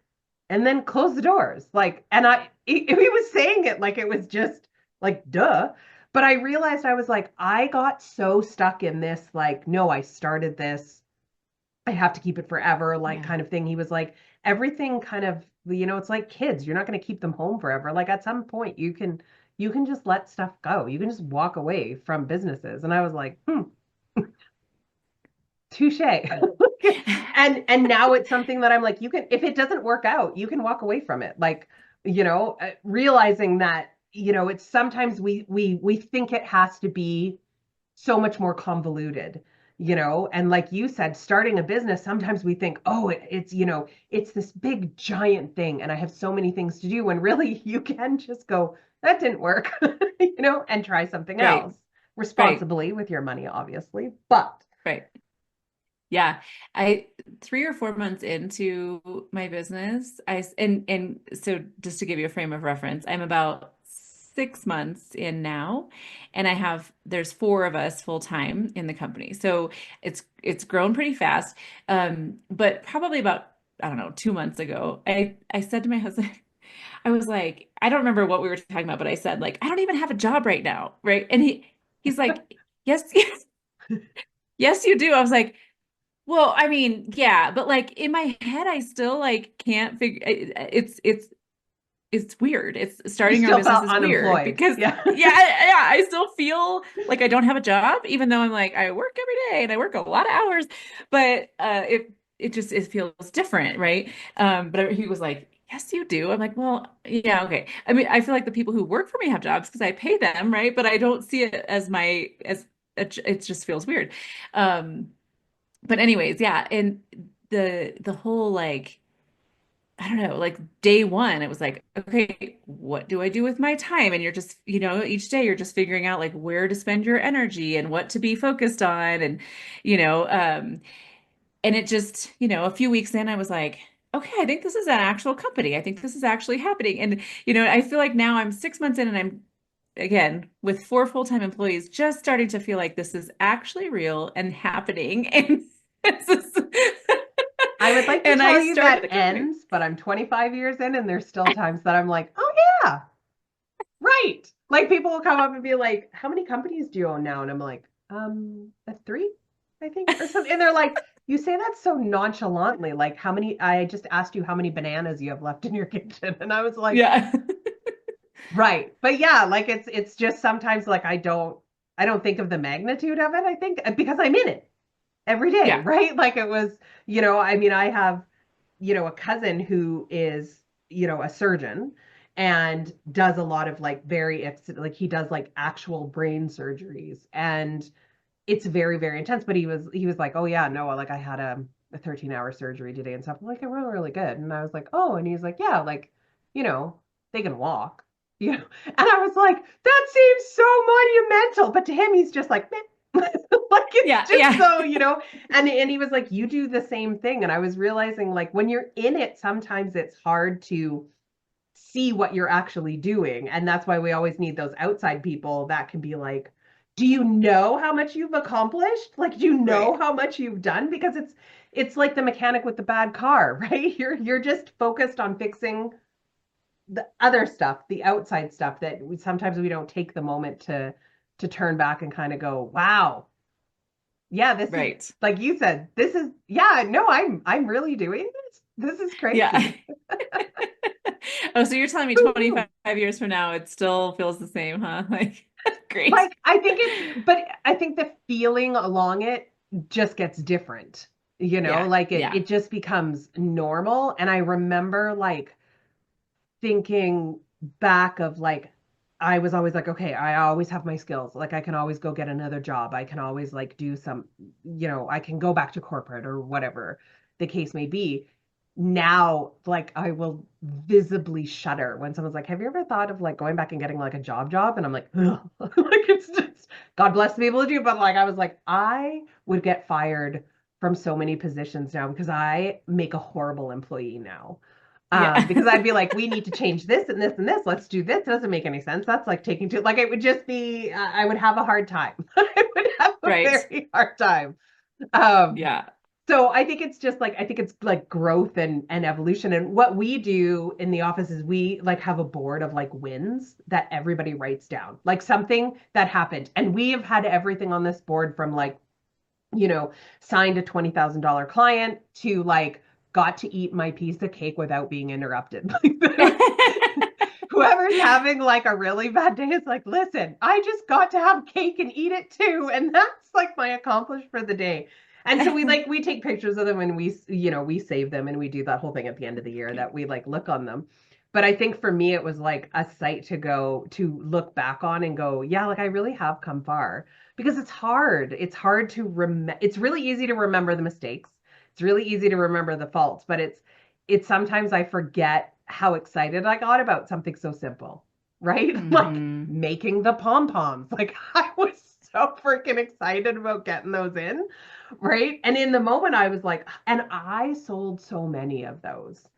and then close the doors. Like, and he was saying it like it was just like, duh. But I realized I was like, I got so stuck in this, like, no, I started this. I have to keep it forever, like Yeah. kind of thing. He was like, everything kind of, it's like kids. You're not going to keep them home forever. Like at some point, you can just let stuff go. You can just walk away from businesses. And I was like, touche. And now it's something that I'm like, you can, if it doesn't work out, you can walk away from it. Like, realizing that, it's sometimes we think it has to be so much more convoluted, and like you said, starting a business, sometimes we think, oh, it's this big giant thing and I have so many things to do, when really you can just go, that didn't work, and try something Right. else Right. responsibly with your money, obviously. But Right. Yeah. I 3 or 4 months into my business, and so just to give you a frame of reference, I'm about 6 months in now, and there's four of us full time in the company. So it's grown pretty fast. But probably about, I don't know, 2 months ago, I said to my husband, I was like, I don't remember what we were talking about, but I said like, I don't even have a job right now, right? And he's like, yes, yes, yes, you do. I was like, well, I mean, yeah, but like in my head, I still like can't figure it's weird. It's you starting your still business felt is weird unemployed. because Yeah. yeah, yeah, I still feel like I don't have a job, even though I'm like I work every day and I work a lot of hours, but it feels different, right? But he was like, yes, you do. I'm like, well, yeah, okay. I mean, I feel like the people who work for me have jobs because I pay them, right? But I don't see it as my as it just feels weird. Um, but anyways, yeah, and the whole like I don't know, like day one, it was like, okay, what do I do with my time? And you're just, each day you're just figuring out like where to spend your energy and what to be focused on. And, you know, um, and it just, a few weeks in, I was like, okay, I think this is an actual company. I think this is actually happening. And, I feel like now I'm 6 months in and I'm, again, with four full-time employees, just starting to feel like this is actually real and happening. And this is, I would like to and I tell you started that the company. ends, but I'm 25 years in and there's still times that I'm like, oh yeah, right. Like people will come up and be like, how many companies do you own now? And I'm like, three, I think, or something. And they're like, you say that so nonchalantly, like how many, I just asked you how many bananas you have left in your kitchen. And I was like, Yeah. right. But yeah, like it's just sometimes like I don't think of the magnitude of it, I think, because I'm in it every day, Yeah. right? Like it was, I mean, I have a cousin who is, a surgeon and does a lot of like like he does like actual brain surgeries, and it's very, very intense. But he was like, oh yeah, no, like I had a 13-hour surgery today and stuff. I'm like, I went really good. And I was like, oh, and he's like, yeah, like, you know, they can walk, you know. And I was like, that seems so monumental. But to him, he's just like, meh. Like it's Yeah, just yeah. so, and he was like, you do the same thing. And I was realizing like when you're in it, sometimes it's hard to see what you're actually doing. And that's why we always need those outside people that can be like, do you know how much you've accomplished? Like, do you know Right. how much you've done? Because it's like the mechanic with the bad car, right? You're just focused on fixing the other stuff, the outside stuff that sometimes we don't take the moment to turn back and kind of go, wow, yeah, this is Right. like you said, this is yeah, no, I'm really doing this. This is Yeah. crazy. Oh, so you're telling me 25 years from now, it still feels the same, huh? Like, great. Like I think but I think the feeling along it just gets different. Yeah. Like it Yeah. it just becomes normal. And I remember like thinking back of like I was always like, okay, I always have my skills. Like I can always go get another job. I can always like do some, I can go back to corporate or whatever the case may be. Now, like I will visibly shudder when someone's like, have you ever thought of like going back and getting like a job? And I'm like, ugh. Like it's just God bless the people who do, but like I was like, I would get fired from so many positions now because I make a horrible employee now. Yeah. Because I'd be like, we need to change this and this and this. Let's do this. It doesn't make any sense. That's like taking too, like, it would just be, I would have a hard time. I would have a Right. very hard time. Um, Yeah. so I think it's just like, I think it's like growth and evolution. And what we do in the office is we like have a board of like wins that everybody writes down, like something that happened. And we have had everything on this board from like, signed a $20,000 client to like got to eat my piece of cake without being interrupted. Like whoever's having like a really bad day is like, listen, I just got to have cake and eat it too. And that's like my accomplishment for the day. And so we take pictures of them and we save them and we do that whole thing at the end of the year Cute. that we like look on them. But I think for me, it was like a sight to look back on and go, yeah, like I really have come far because it's hard. It's hard to remember. It's really easy to remember the mistakes. It's really easy to remember the faults, but it's sometimes I forget how excited I got about something so simple, right? Like Hmm. making the pom-poms. Like I was so freaking excited about getting those in, right? And in the moment I was like, and I sold so many of those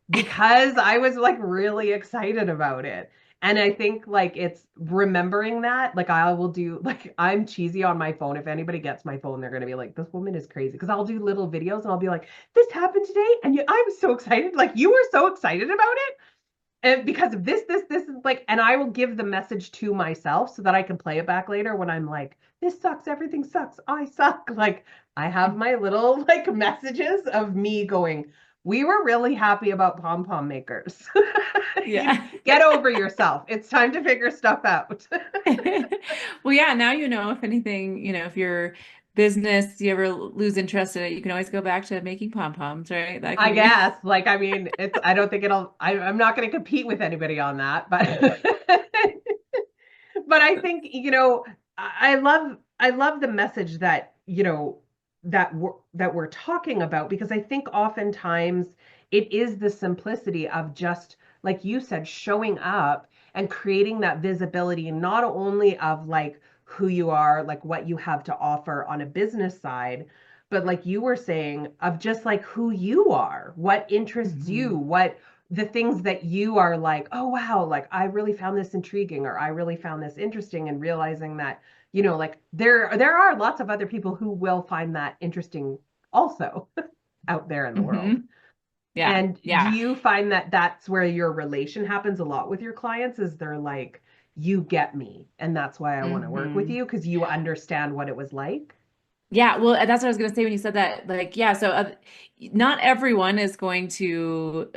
because I was like really excited about it. And I think like it's remembering that, like I will do, like I'm cheesy on my phone. If anybody gets my phone, they're going to be like, this woman is crazy. Because I'll do little videos and I'll be like, this happened today. And I was so excited. Like you were so excited about it. And because of this is like, and I will give the message to myself so that I can play it back later when I'm like, this sucks. Everything sucks. I suck. Like I have my little like messages of me going, we were really happy about pom pom makers. Yeah. Get over yourself. It's time to figure stuff out. Well, yeah, now you know if anything, if your business, you ever lose interest in it, you can always go back to making pom-poms, right? That can I be. guess. Like, I mean, I don't think I'm not going to compete with anybody on that, but but I think, I love the message that, that we're talking about because I think oftentimes it is the simplicity of just like you said, showing up and creating that visibility, not only of like who you are, like what you have to offer on a business side, but like you were saying, of just like who you are, what interests you, Mhm. what the things that you are like, oh wow, like I really found this intriguing or I really found this interesting, and realizing that, like there are lots of other people who will find that interesting also out there in the world. Mhm. Yeah. And do Yeah. you find that that's where your relation happens a lot with your clients? Is they're like, you get me, and that's why I want to work with Hmm. you because you understand what it was like? Yeah, well, that's what I was going to say when you said that. Like, yeah, so not everyone is going to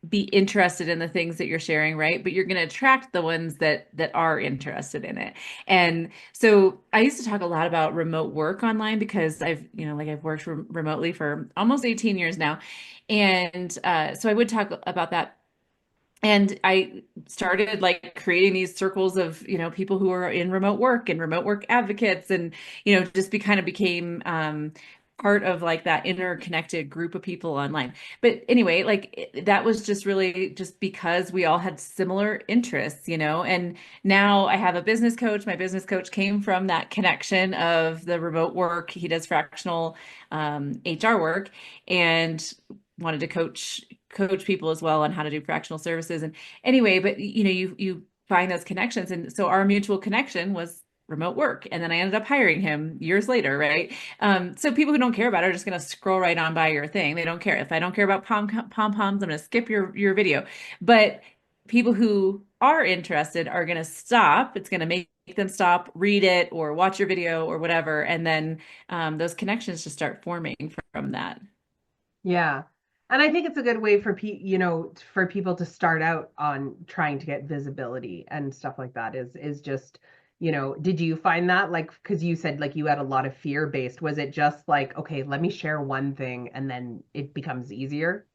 be interested in the things that you're sharing, right? But you're going to attract the ones that are interested in it. And so I used to talk a lot about remote work online because I've worked remotely for almost 18 years now. And so I would talk about that, and I started like creating these circles of, people who are in remote work and remote work advocates, and, just kind of became part of like that interconnected group of people online. But anyway, like that was just really just because we all had similar interests, you know. And now I have a business coach. My business coach came from that connection of the remote work. He does fractional HR work and wanted to coach people as well on how to do fractional services. And anyway, but you know, you find those connections. And so our mutual connection was remote work. And then I ended up hiring him years later, right? So people who don't care about it are just going to scroll right on by your thing. They don't care. If I don't care about pom poms, I'm going to skip your video. But people who are interested are going to stop. It's going to make them stop, read it, or watch your video or whatever, and then those connections just start forming from that. Yeah. And I think it's a good way for for people to start out on trying to get visibility and stuff like that is just, did you find that like, because you said like you had a lot of fear based, was it just like, okay, let me share one thing and then it becomes easier?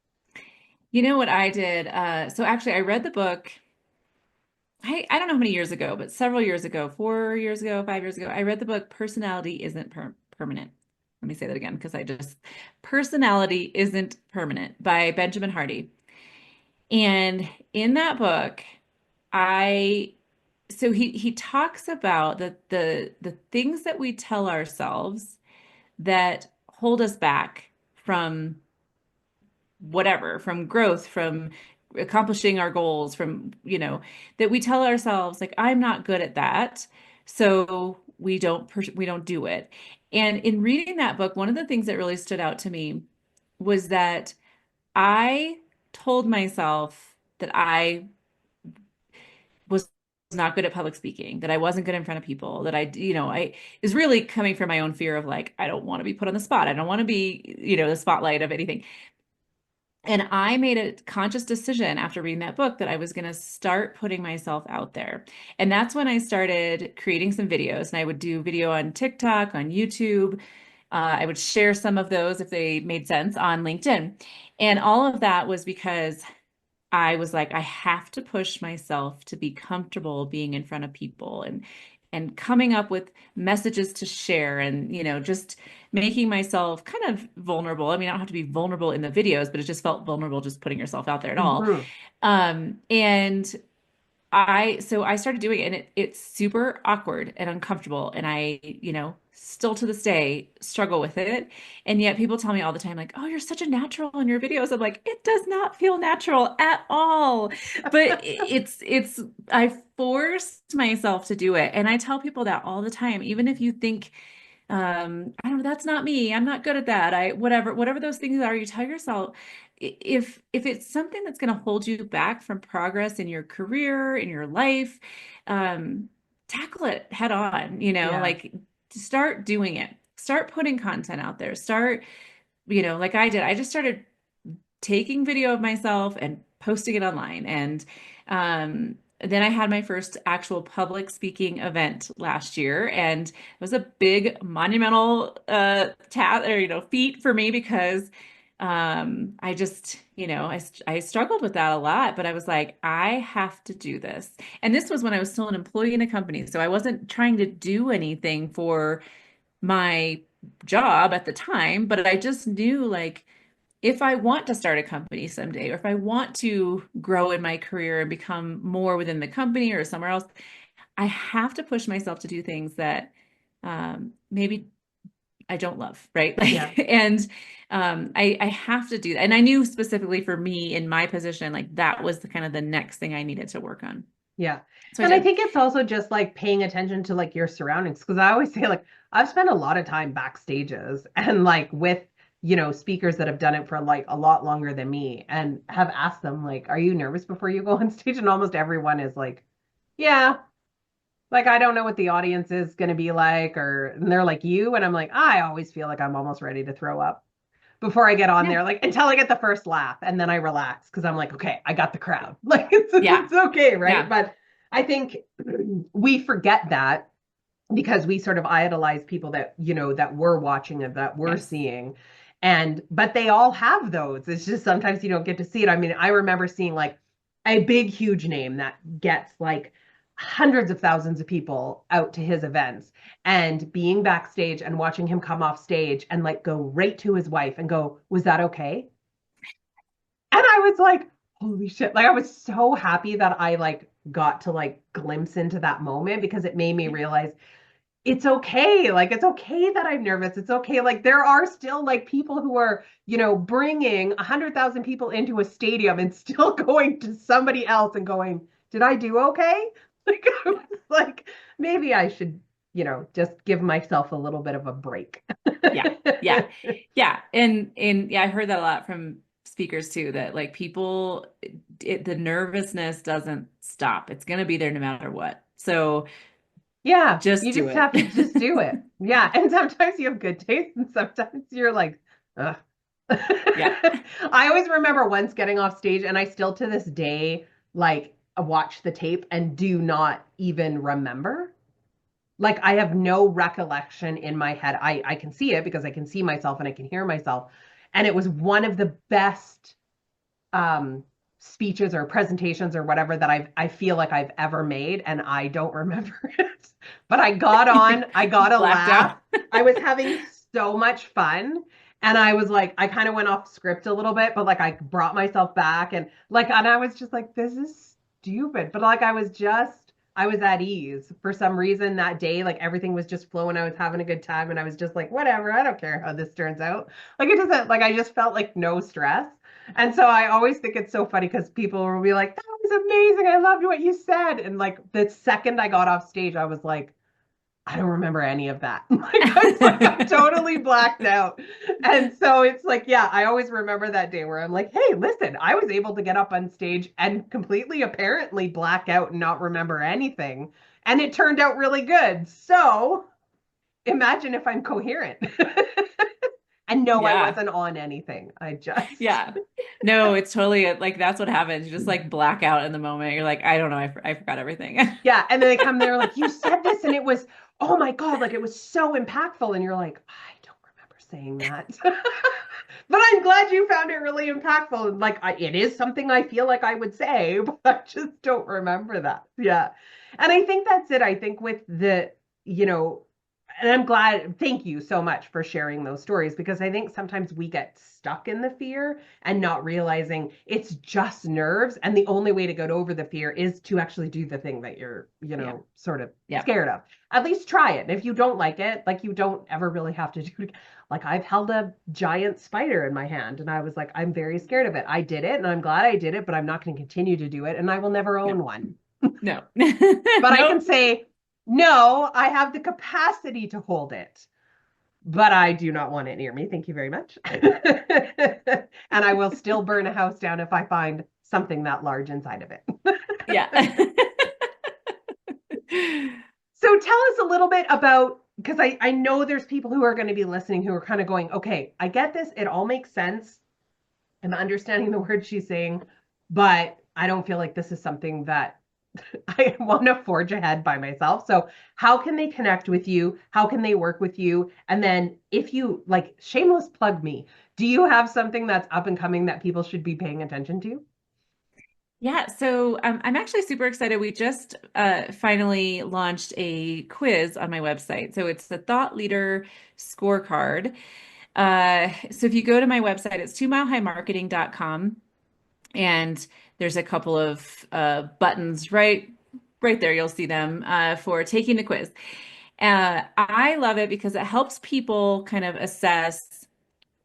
You know what I did? So actually, I read the book. I don't know how many years ago, but several years ago, 4 years ago, 5 years ago, I read the book Personality Isn't Permanent. Let me say that again because I just Personality Isn't Permanent by Benjamin Hardy. And in that book, I so he talks about the things that we tell ourselves that hold us back from whatever, from growth, from accomplishing our goals, from, that we tell ourselves like, I'm not good at that. So we don't do it. And in reading that book, one of the things that really stood out to me was that I told myself that I was not good at public speaking, that I wasn't good in front of people, that I is really coming from my own fear of like, I don't want to be put on the spot. I don't want to be, the spotlight of anything. And I made a conscious decision after reading that book that I was going to start putting myself out there. And that's when I started creating some videos. And I would do video on TikTok, on YouTube. I would share some of those if they made sense on LinkedIn. And all of that was because I was like, I have to push myself to be comfortable being in front of people and coming up with messages to share and, just making myself kind of vulnerable. I mean, I don't have to be vulnerable in the videos, but it just felt vulnerable just putting yourself out there at all. Hmm. And so I started doing it and it's super awkward and uncomfortable. And I, still to this day struggle with it. And yet people tell me all the time, like, oh, you're such a natural in your videos. I'm like, it does not feel natural at all. But I forced myself to do it. And I tell people that all the time, even if you think, I don't know, that's not me. I'm not good at that. Whatever those things are, you tell yourself if it's something that's going to hold you back from progress in your career, in your life, um, tackle it head on, Yeah. like start doing it. Start putting content out there. Start, like I did. I just started taking video of myself and posting it online. And then I had my first actual public speaking event last year, and it was a big monumental task or feat for me because I just I struggled with that a lot, but I was like, I have to do this. And this was when I was still an employee in a company, so I wasn't trying to do anything for my job at the time, but I just knew like if I want to start a company someday, or if I want to grow in my career and become more within the company or somewhere else, I have to push myself to do things that maybe I don't love, right? Yeah. Like, and I have to do that. And I knew specifically for me in my position, like that was the kind of the next thing I needed to work on. Yeah. So I And I did. think it's also just like paying attention to like your surroundings. Because I always say, like, I've spent a lot of time backstages and like with, speakers that have done it for like a lot longer than me and have asked them, like, are you nervous before you go on stage? And almost everyone is like, yeah, like, I don't know what the audience is going to be like. And they're like, you. And I'm like, I always feel like I'm almost ready to throw up before I get on Yeah. there, like until I get the first laugh, and then I relax because I'm like, okay, I got the crowd. Like Yeah. it's okay, right? Yeah. But I think we forget that because we sort of idolize people that that we're watching and that we're Yes. seeing. And but they all have those. It's just sometimes you don't get to see it. I mean, I remember seeing like a big huge name that gets like hundreds of thousands of people out to his events, and being backstage and watching him come off stage and like go right to his wife and go, "Was that okay?" And I was like, holy shit. Like I was so happy that I like got to like glimpse into that moment because it made me realize it's okay. Like it's okay that I'm nervous. It's okay. Like there are still like people who are, bringing 100,000 people into a stadium and still going to somebody else and going, "Did I do okay?" Like I was like, maybe I should, just give myself a little bit of a break. Yeah. Yeah. Yeah. And yeah, I heard that a lot from speakers too, that like people, the nervousness doesn't stop. It's going to be there no matter what. So Yeah, just you do just it. have to just do it. Yeah, and sometimes you have good days, and sometimes you're like, ugh. Yeah. I always remember once getting off stage, and I still to this day like watch the tape and do not even remember. Like I have no recollection in my head. I can see it because I can see myself and I can hear myself, and it was one of the best um speeches or presentations or whatever that I feel like I've ever made, and I don't remember it. But I got on, I got a Blacked laugh. out. I was having so much fun. And I was like, I kind of went off script a little bit, but like I brought myself back and I was just like, this is stupid. But like I was at ease for some reason that day. Like everything was just flowing. I was having a good time and I was just like, whatever, I don't care how this turns out. Like it doesn't, like I just felt like no stress. And so I always think it's so funny because people will be like, "That was amazing. I loved what you said." And like the second I got off stage, I was like, I don't remember any of that. Like I was like, I'm totally blacked out. And so it's like, yeah, I always remember that day where I'm like, hey, listen, I was able to get up on stage and completely apparently black out and not remember anything. And it turned out really good. So imagine if I'm coherent. And no, I Yeah. wasn't on anything. I just Yeah. No, it's totally like that's what happens. You just like black out in the moment. You're like, I don't know, I forgot everything. Yeah, and then they come there like, you said this and it was, oh my God, like it was so impactful. And you're like, I don't remember saying that. But I'm glad you found it really impactful. And like, it is something I feel like I would say, but I just don't remember that. Yeah. And I think that's it. I think with you know, and I'm glad, thank you so much for sharing those stories because I think sometimes we get stuck in the fear and not realizing it's just nerves. And the only way to get over the fear is to actually do the thing that you're, Yeah. sort of Yeah. scared of. At least try it. And if you don't like it, like you don't ever really have to do it. Like I've held a giant spider in my hand and I was like, I'm very scared of it. I did it and I'm glad I did it, but I'm not going to continue to do it. And I will never No. own one. No. But I can Nope. say, no, I have the capacity to hold it, but I do not want it near me. Thank you very much. And I will still burn a house down if I find something that large inside of it. Yeah. So tell us a little bit about, because I know there's people who are going to be listening who are kind of going, okay, I get this. It all makes sense. I'm understanding the words she's saying, but I don't feel like this is something that I want to forge ahead by myself. So, how can they connect with you? How can they work with you? And then, if you like, shameless plug me, do you have something that's up and coming that people should be paying attention to? Yeah, so I'm actually super excited. We just finally launched a quiz on my website. So it's the Thought Leader Scorecard. So if you go to my website, it's 2milehighmarketing.com, and there's a couple of buttons right there. You'll see them for taking the quiz. I love it because it helps people kind of assess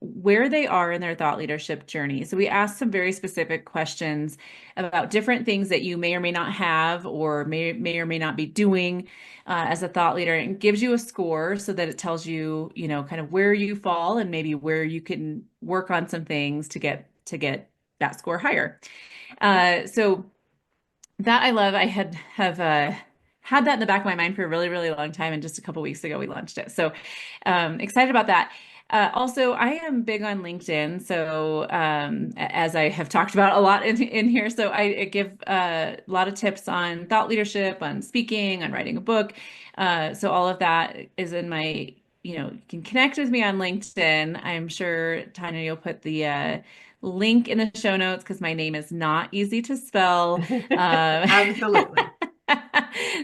where they are in their thought leadership journey. So we ask some very specific questions about different things that you may or may not have or may or may not be doing as a thought leader, and gives you a score so that it tells you, kind of where you fall and maybe where you can work on some things to get that score higher. So that I love. I have had that in the back of my mind for a really, really long time, and just a couple weeks ago we launched it. So excited about that. Also, I am big on LinkedIn. So as I have talked about a lot in here, so I give a lot of tips on thought leadership, on speaking, on writing a book. So all of that is in my, you can connect with me on LinkedIn. I'm sure, Tanya, you'll put the link in the show notes because my name is not easy to spell. Uh, Absolutely.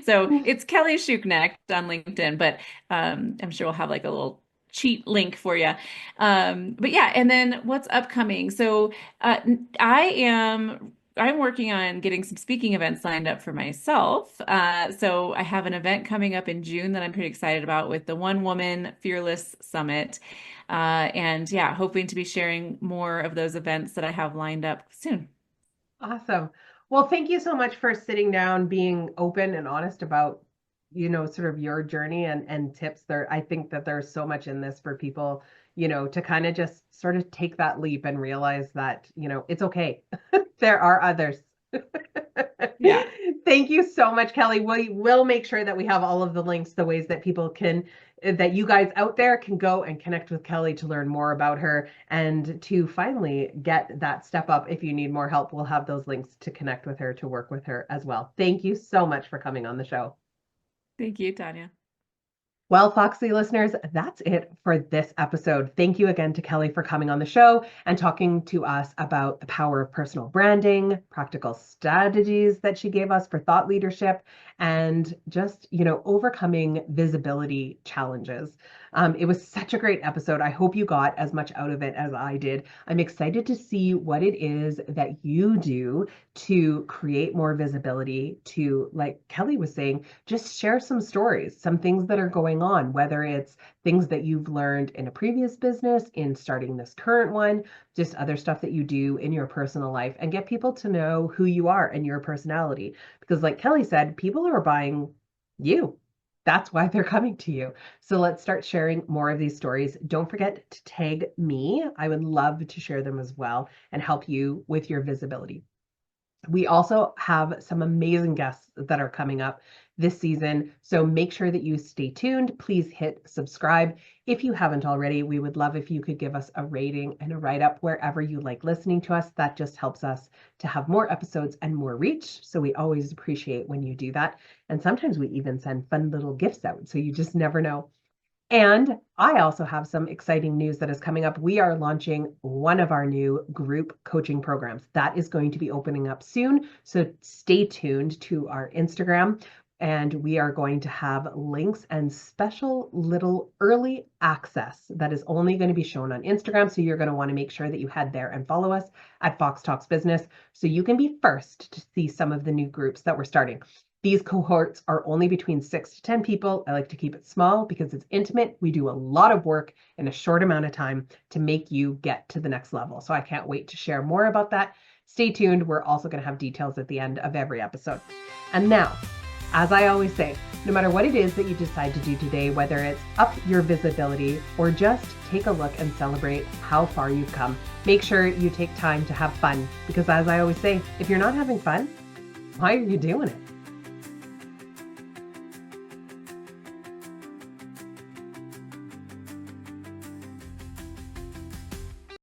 So it's Kelly Schuknecht on LinkedIn, but I'm sure we'll have like a little cheat link for you. But yeah, and then what's upcoming? So I'm working on getting some speaking events lined up for myself. So I have an event coming up in June that I'm pretty excited about with the One Woman Fearless Summit. And yeah, hoping to be sharing more of those events that I have lined up soon. Awesome. Well, thank you so much for sitting down, being open and honest about, sort of your journey and tips there. I think that there's so much in this for people, to kind of just sort of take that leap and realize that, it's okay. There are others. Yeah. Thank you so much, Kelly. We will make sure that we have all of the links, the ways that people can, that you guys out there can go and connect with Kelly to learn more about her and to finally get that step up. If you need more help, we'll have those links to connect with her, to work with her as well. Thank you so much for coming on the show. Thank you, Tanya. Well, Foxy listeners, that's it for this episode. Thank you again to Kelly for coming on the show and talking to us about the power of personal branding, practical strategies that she gave us for thought leadership, and just, overcoming visibility challenges. It was such a great episode. I hope you got as much out of it as I did. I'm excited to see what it is that you do to create more visibility, to, like Kelly was saying, just share some stories, some things that are going on, whether it's things that you've learned in a previous business, in starting this current one, just other stuff that you do in your personal life, and get people to know who you are and your personality. Because, like Kelly said, people are buying you. That's why they're coming to you. So let's start sharing more of these stories. Don't forget to tag me. I would love to share them as well and help you with your visibility. We also have some amazing guests that are coming up this season. So make sure that you stay tuned. Please hit subscribe. If you haven't already, we would love if you could give us a rating and a write-up wherever you like listening to us. That just helps us to have more episodes and more reach. So we always appreciate when you do that. And sometimes we even send fun little gifts out. So you just never know. And I also have some exciting news that is coming up. We are launching one of our new group coaching programs that is going to be opening up soon. So stay tuned to our Instagram, and we are going to have links and special little early access that is only going to be shown on Instagram. So you're going to want to make sure that you head there and follow us at Fox Talks Business so you can be first to see some of the new groups that we're starting. These cohorts are only between 6 to 10 people. I like to keep it small because it's intimate. We do a lot of work in a short amount of time to make you get to the next level. So I can't wait to share more about that. Stay tuned. We're also going to have details at the end of every episode. And now, as I always say, no matter what it is that you decide to do today, whether it's up your visibility or just take a look and celebrate how far you've come, make sure you take time to have fun. Because as I always say, if you're not having fun, why are you doing it?